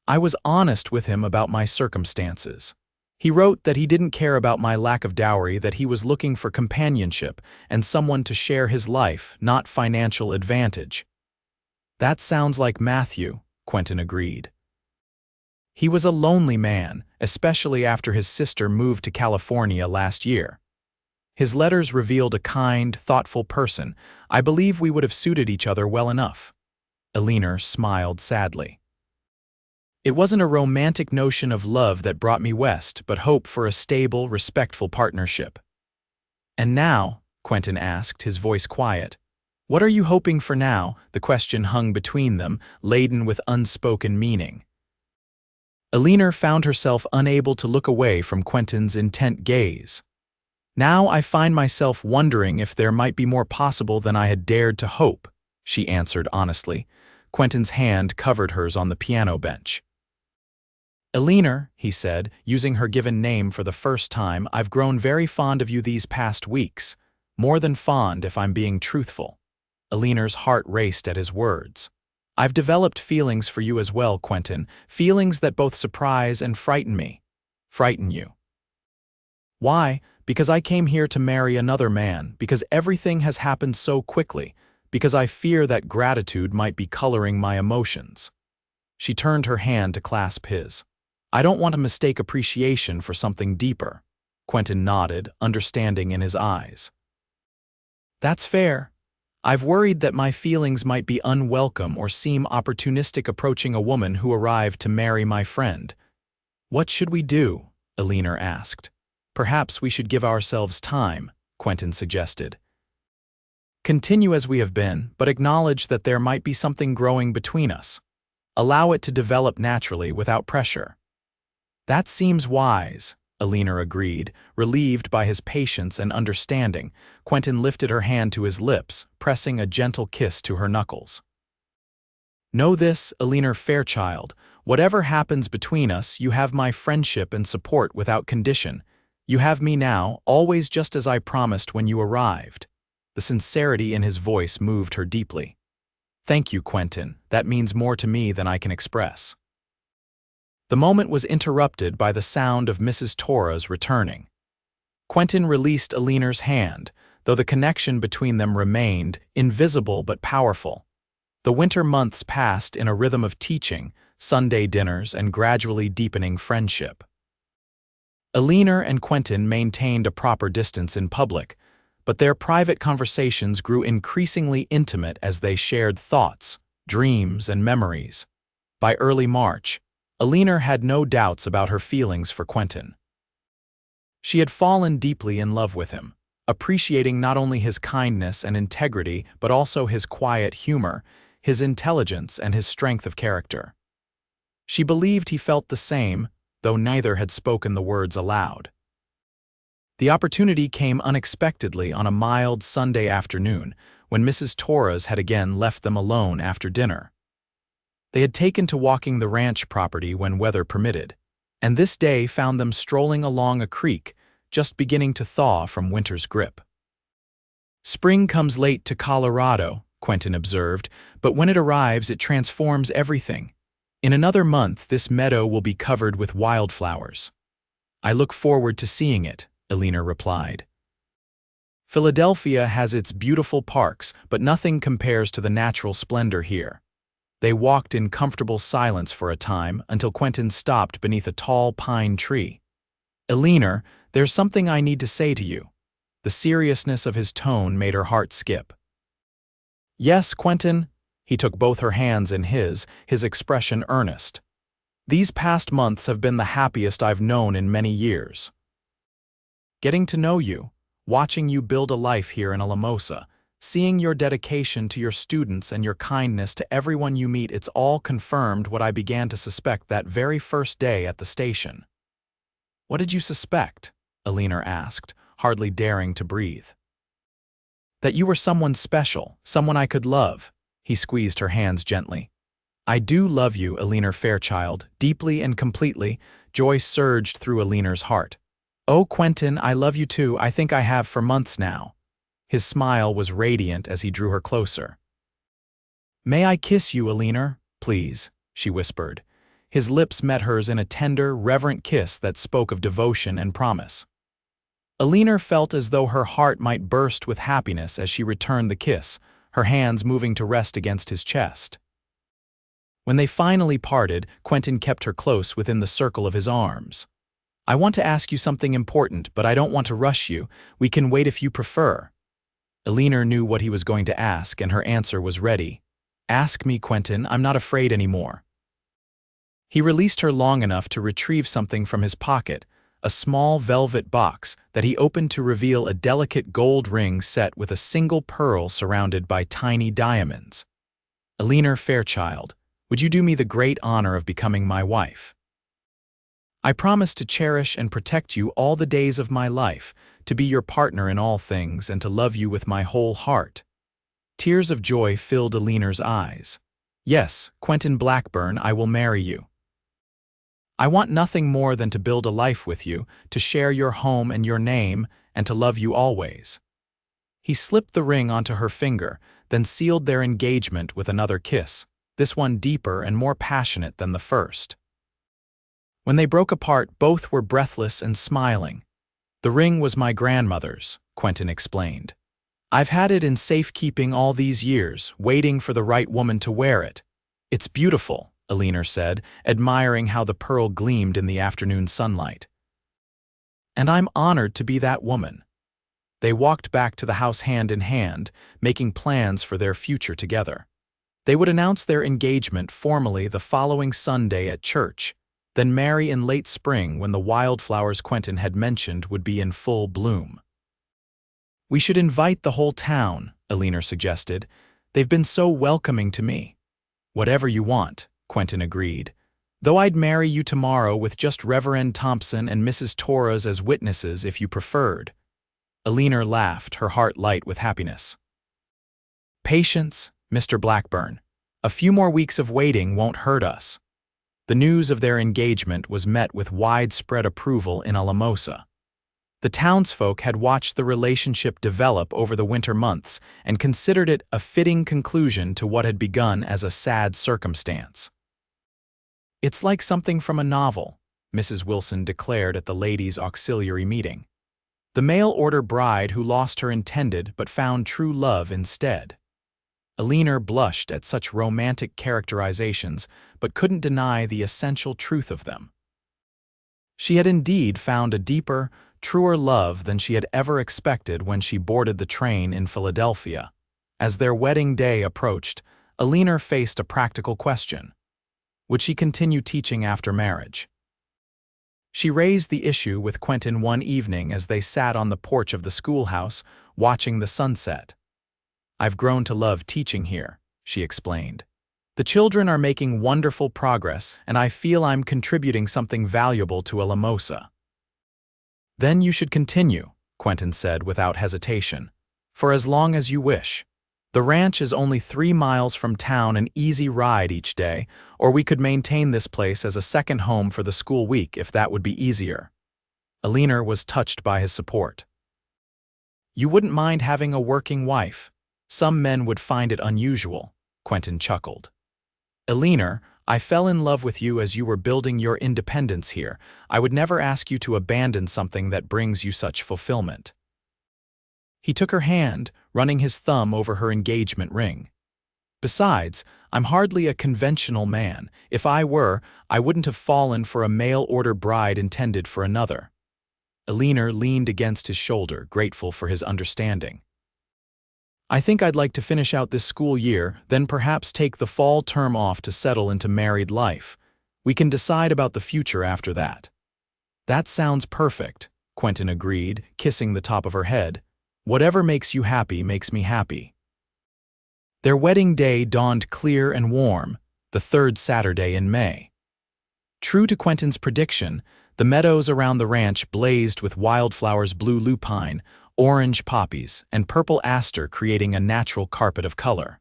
I was honest with him about my circumstances. He wrote that he didn't care about my lack of dowry, that he was looking for companionship and someone to share his life, not financial advantage. That sounds like Matthew, Quentin agreed. He was a lonely man, especially after his sister moved to California last year. His letters revealed a kind, thoughtful person. I believe we would have suited each other well enough. Eleanor smiled sadly. It wasn't a romantic notion of love that brought me west, but hope for a stable, respectful partnership. And now, Quentin asked, his voice quiet, what are you hoping for now? The question hung between them, laden with unspoken meaning. Eleanor found herself unable to look away from Quentin's intent gaze. Now I find myself wondering if there might be more possible than I had dared to hope, she answered honestly. Quentin's hand covered hers on the piano bench. Eleanor, he said, using her given name for the first time, I've grown very fond of you these past weeks. More than fond, if I'm being truthful. Eleanor's heart raced at his words. I've developed feelings for you as well, Quentin, feelings that both surprise and frighten me. Frighten you. Why? Because I came here to marry another man, because everything has happened so quickly, because I fear that gratitude might be coloring my emotions. She turned her hand to clasp his. I don't want to mistake appreciation for something deeper. Quentin nodded, understanding in his eyes. That's fair. I've worried that my feelings might be unwelcome or seem opportunistic approaching a woman who arrived to marry my friend. What should we do? Eleanor asked. Perhaps we should give ourselves time, Quentin suggested. Continue as we have been, but acknowledge that there might be something growing between us. Allow it to develop naturally without pressure. That seems wise, Eleanor agreed, relieved by his patience and understanding. Quentin lifted her hand to his lips, pressing a gentle kiss to her knuckles. Know this, Eleanor Fairchild, whatever happens between us, you have my friendship and support without condition. You have me now, always just as I promised when you arrived." The sincerity in his voice moved her deeply. "Thank you, Quentin. That means more to me than I can express." The moment was interrupted by the sound of Mrs. Torres returning. Quentin released Eleanor's hand, though the connection between them remained, invisible but powerful. The winter months passed in a rhythm of teaching, Sunday dinners, and gradually deepening friendship. Eleanor and Quentin maintained a proper distance in public, but their private conversations grew increasingly intimate as they shared thoughts, dreams, and memories. By early March, Eleanor had no doubts about her feelings for Quentin. She had fallen deeply in love with him, appreciating not only his kindness and integrity but also his quiet humor, his intelligence, and his strength of character. She believed he felt the same, though neither had spoken the words aloud. The opportunity came unexpectedly on a mild Sunday afternoon when Mrs. Torres had again left them alone after dinner. They had taken to walking the ranch property when weather permitted, and this day found them strolling along a creek, just beginning to thaw from winter's grip. "Spring comes late to Colorado," Quentin observed, "but when it arrives it transforms everything. In another month this meadow will be covered with wildflowers." "I look forward to seeing it," Eleanor replied. "Philadelphia has its beautiful parks, but nothing compares to the natural splendor here." They walked in comfortable silence for a time until Quentin stopped beneath a tall pine tree. "Eleanor, there's something I need to say to you." The seriousness of his tone made her heart skip. "Yes, Quentin." He took both her hands in his expression earnest. "These past months have been the happiest I've known in many years. Getting to know you, watching you build a life here in Alamosa, seeing your dedication to your students and your kindness to everyone you meet, it's all confirmed what I began to suspect that very first day at the station." "What did you suspect?" Eleanor asked, hardly daring to breathe. "That you were someone special, someone I could love." He squeezed her hands gently. "I do love you, Eleanor Fairchild, deeply and completely." Joy surged through Eleanor's heart. "Oh, Quentin, I love you too. I think I have for months now." His smile was radiant as he drew her closer. "May I kiss you, Eleanor, please?" she whispered. His lips met hers in a tender, reverent kiss that spoke of devotion and promise. Eleanor felt as though her heart might burst with happiness as she returned the kiss, her hands moving to rest against his chest. When they finally parted, Quentin kept her close within the circle of his arms. "I want to ask you something important, but I don't want to rush you. We can wait if you prefer." Eleanor knew what he was going to ask, and her answer was ready. "Ask me, Quentin. I'm not afraid anymore." He released her long enough to retrieve something from his pocket, a small velvet box that he opened to reveal a delicate gold ring set with a single pearl surrounded by tiny diamonds. "Eleanor Fairchild, would you do me the great honor of becoming my wife? I promise to cherish and protect you all the days of my life, to be your partner in all things, and to love you with my whole heart." Tears of joy filled Eleanor's eyes. "Yes, Quentin Blackburn, I will marry you. I want nothing more than to build a life with you, to share your home and your name, and to love you always." He slipped the ring onto her finger, then sealed their engagement with another kiss, this one deeper and more passionate than the first. When they broke apart, both were breathless and smiling. "The ring was my grandmother's," Quentin explained. "I've had it in safekeeping all these years, waiting for the right woman to wear it." "It's beautiful," Eleanor said, admiring how the pearl gleamed in the afternoon sunlight. "And I'm honored to be that woman." They walked back to the house hand in hand, making plans for their future together. They would announce their engagement formally the following Sunday at church, then marry in late spring when the wildflowers Quentin had mentioned would be in full bloom. "We should invite the whole town," Eleanor suggested. "They've been so welcoming to me." "Whatever you want," Quentin agreed. "Though I'd marry you tomorrow with just Reverend Thompson and Mrs. Torres as witnesses if you preferred." Eleanor laughed, her heart light with happiness. "Patience, Mr. Blackburn. A few more weeks of waiting won't hurt us." The news of their engagement was met with widespread approval in Alamosa. The townsfolk had watched the relationship develop over the winter months and considered it a fitting conclusion to what had begun as a sad circumstance. "It's like something from a novel," Mrs. Wilson declared at the ladies' auxiliary meeting. "The mail-order bride who lost her intended but found true love instead." Eleanor blushed at such romantic characterizations but couldn't deny the essential truth of them. She had indeed found a deeper, truer love than she had ever expected when she boarded the train in Philadelphia. As their wedding day approached, Eleanor faced a practical question. Would she continue teaching after marriage? She raised the issue with Quentin one evening as they sat on the porch of the schoolhouse, watching the sunset. "I've grown to love teaching here," she explained. "The children are making wonderful progress, and I feel I'm contributing something valuable to Alamosa." "Then you should continue," Quentin said without hesitation, "for as long as you wish. The ranch is only 3 miles from town, an easy ride each day, or we could maintain this place as a second home for the school week if that would be easier." Eleanor was touched by his support. "You wouldn't mind having a working wife. Some men would find it unusual," Quentin chuckled. "Eleanor, I fell in love with you as you were building your independence here. I would never ask you to abandon something that brings you such fulfillment." He took her hand, running his thumb over her engagement ring. "Besides, I'm hardly a conventional man. If I were, I wouldn't have fallen for a mail-order bride intended for another." Eleanor leaned against his shoulder, grateful for his understanding. "I think I'd like to finish out this school year, then perhaps take the fall term off to settle into married life. We can decide about the future after that." "That sounds perfect," Quentin agreed, kissing the top of her head. "Whatever makes you happy makes me happy." Their wedding day dawned clear and warm, the 3rd Saturday in May. True to Quentin's prediction, the meadows around the ranch blazed with wildflowers, blue lupine, orange poppies, and purple aster, creating a natural carpet of color.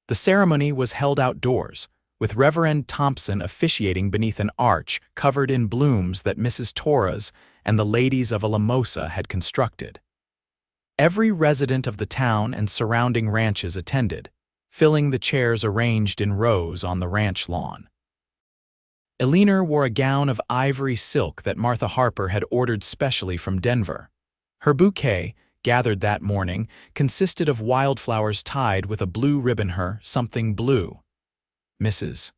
The ceremony was held outdoors, with Reverend Thompson officiating beneath an arch covered in blooms that Mrs. Torres and the ladies of Alamosa had constructed. Every resident of the town and surrounding ranches attended, filling the chairs arranged in rows on the ranch lawn. Eleanor wore a gown of ivory silk that Martha Harper had ordered specially from Denver. Her bouquet, gathered that morning, consisted of wildflowers tied with a blue ribbon. Her something blue. Mrs.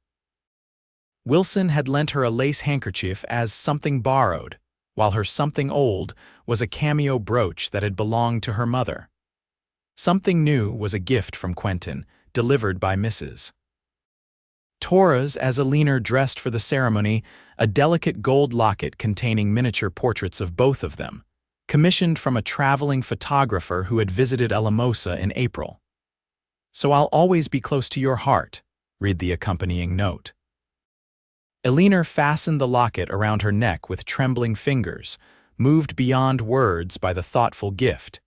Wilson had lent her a lace handkerchief as something borrowed, while her something old was a cameo brooch that had belonged to her mother. Something new was a gift from Quentin, delivered by Mrs. Torres as Eleanor dressed for the ceremony, a delicate gold locket containing miniature portraits of both of them, commissioned from a traveling photographer who had visited Alamosa in April. "So I'll always be close to your heart," read the accompanying note. Eleanor fastened the locket around her neck with trembling fingers, moved beyond words by the thoughtful gift.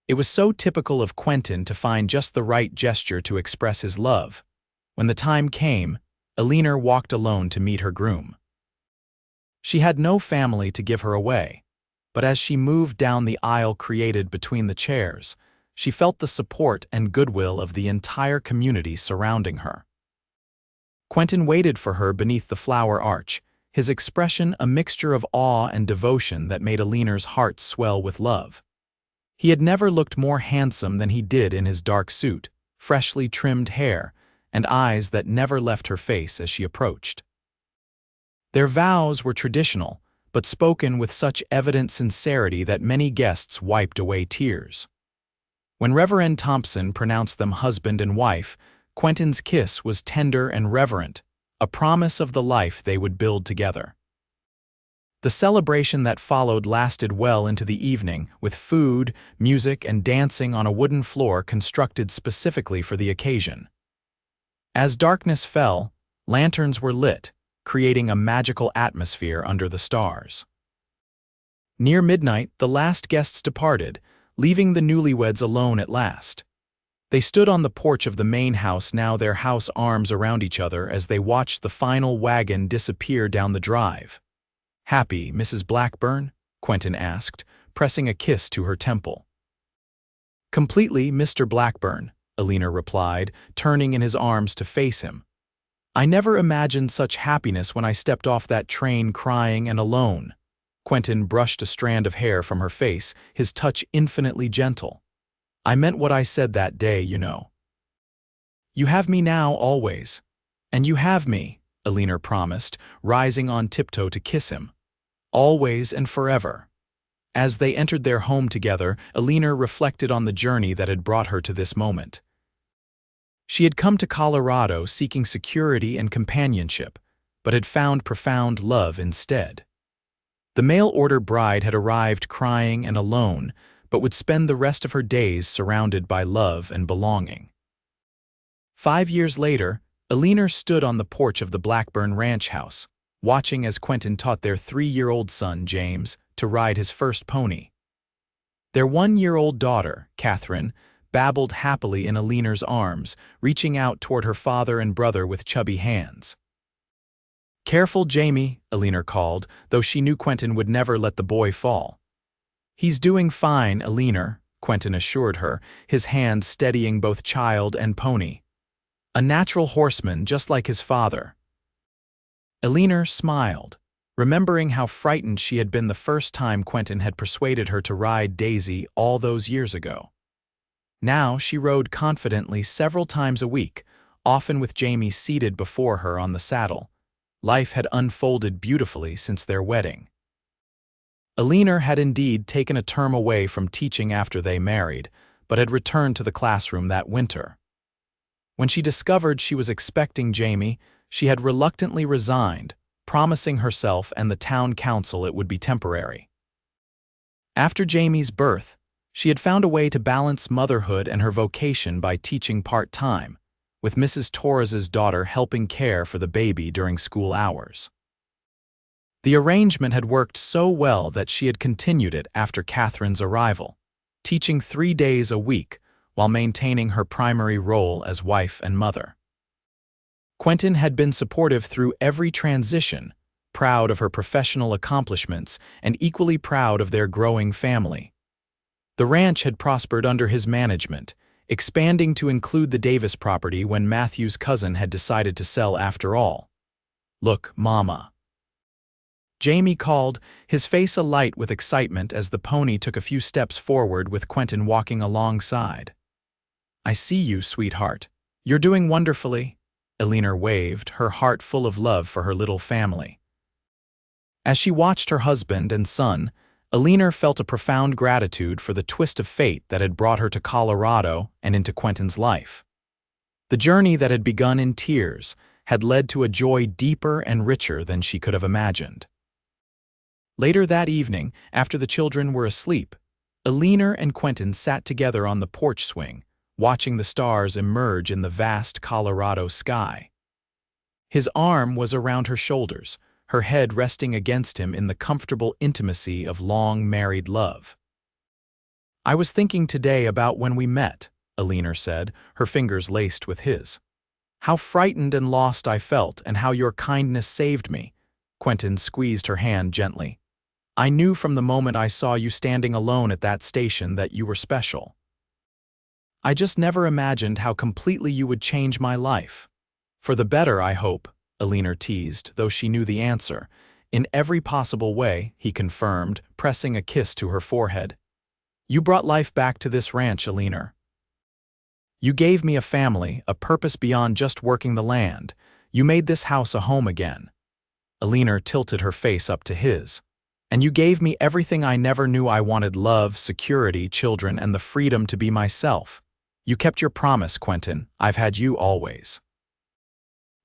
It was so typical of Quentin to find just the right gesture to express his love. When the time came, Eleanor walked alone to meet her groom. She had no family to give her away, but as she moved down the aisle created between the chairs, she felt the support and goodwill of the entire community surrounding her. Quentin waited for her beneath the flower arch, his expression a mixture of awe and devotion that made Eleanor's heart swell with love. He had never looked more handsome than he did in his dark suit, freshly trimmed hair, and eyes that never left her face as she approached. Their vows were traditional, but spoken with such evident sincerity that many guests wiped away tears. When Reverend Thompson pronounced them husband and wife, Quentin's kiss was tender and reverent, a promise of the life they would build together. The celebration that followed lasted well into the evening, with food, music, and dancing on a wooden floor constructed specifically for the occasion. As darkness fell, lanterns were lit, creating a magical atmosphere under the stars. Near midnight, the last guests departed, leaving the newlyweds alone at last. They stood on the porch of the main house, now their house arms around each other as they watched the final wagon disappear down the drive. "Happy, Mrs. Blackburn?" Quentin asked, pressing a kiss to her temple. Completely, Mr. Blackburn, Eleanor replied, turning in his arms to face him. I never imagined such happiness when I stepped off that train crying and alone. Quentin brushed a strand of hair from her face, his touch infinitely gentle. I meant what I said that day, you know. You have me now, always. And you have me, Eleanor promised, rising on tiptoe to kiss him. Always and forever. As they entered their home together, Eleanor reflected on the journey that had brought her to this moment. She had come to Colorado seeking security and companionship, but had found profound love instead. The mail-order bride had arrived crying and alone, but would spend the rest of her days surrounded by love and belonging. 5 years later, Eleanor stood on the porch of the Blackburn ranch house, watching as Quentin taught their 3-year-old son, James, to ride his first pony. Their 1-year-old daughter, Catherine, babbled happily in Eleanor's arms, reaching out toward her father and brother with chubby hands. Careful, Jamie, Eleanor called, though she knew Quentin would never let the boy fall. He's doing fine, Eleanor, Quentin assured her, his hands steadying both child and pony. A natural horseman, just like his father. Eleanor smiled, remembering how frightened she had been the first time Quentin had persuaded her to ride Daisy all those years ago. Now she rode confidently several times a week, often with Jamie seated before her on the saddle. Life had unfolded beautifully since their wedding. Eleanor had indeed taken a term away from teaching after they married, but had returned to the classroom that winter. When she discovered she was expecting Jamie, she had reluctantly resigned, promising herself and the town council it would be temporary. After Jamie's birth, she had found a way to balance motherhood and her vocation by teaching part-time, with Mrs. Torres's daughter helping care for the baby during school hours. The arrangement had worked so well that she had continued it after Catherine's arrival, teaching 3 days a week while maintaining her primary role as wife and mother. Quentin had been supportive through every transition, proud of her professional accomplishments and equally proud of their growing family. The ranch had prospered under his management, expanding to include the Davis property when Matthew's cousin had decided to sell after all. Look, Mama. Jamie called, his face alight with excitement as the pony took a few steps forward with Quentin walking alongside. I see you, sweetheart. You're doing wonderfully. Eleanor waved, her heart full of love for her little family. As she watched her husband and son, Eleanor felt a profound gratitude for the twist of fate that had brought her to Colorado and into Quentin's life. The journey that had begun in tears had led to a joy deeper and richer than she could have imagined. Later that evening, after the children were asleep, Eleanor and Quentin sat together on the porch swing, watching the stars emerge in the vast Colorado sky. His arm was around her shoulders, her head resting against him in the comfortable intimacy of long married love. I was thinking today about when we met, Eleanor said, her fingers laced with his. How frightened and lost I felt, and how your kindness saved me. Quentin squeezed her hand gently. I knew from the moment I saw you standing alone at that station that you were special. I just never imagined how completely you would change my life. For the better, I hope, Eleanor teased, though she knew the answer. In every possible way, he confirmed, pressing a kiss to her forehead. You brought life back to this ranch, Eleanor. You gave me a family, a purpose beyond just working the land. You made this house a home again. Eleanor tilted her face up to his. And you gave me everything I never knew I wanted: love, security, children, and the freedom to be myself. You kept your promise, Quentin. I've had you always.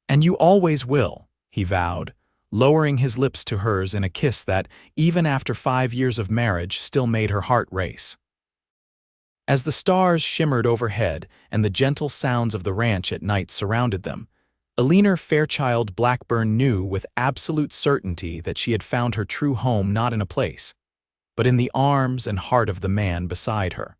And you always will, he vowed, lowering his lips to hers in a kiss that, even after 5 years of marriage, still made her heart race. As the stars shimmered overhead and the gentle sounds of the ranch at night surrounded them, Eleanor Fairchild Blackburn knew with absolute certainty that she had found her true home not in a place, but in the arms and heart of the man beside her.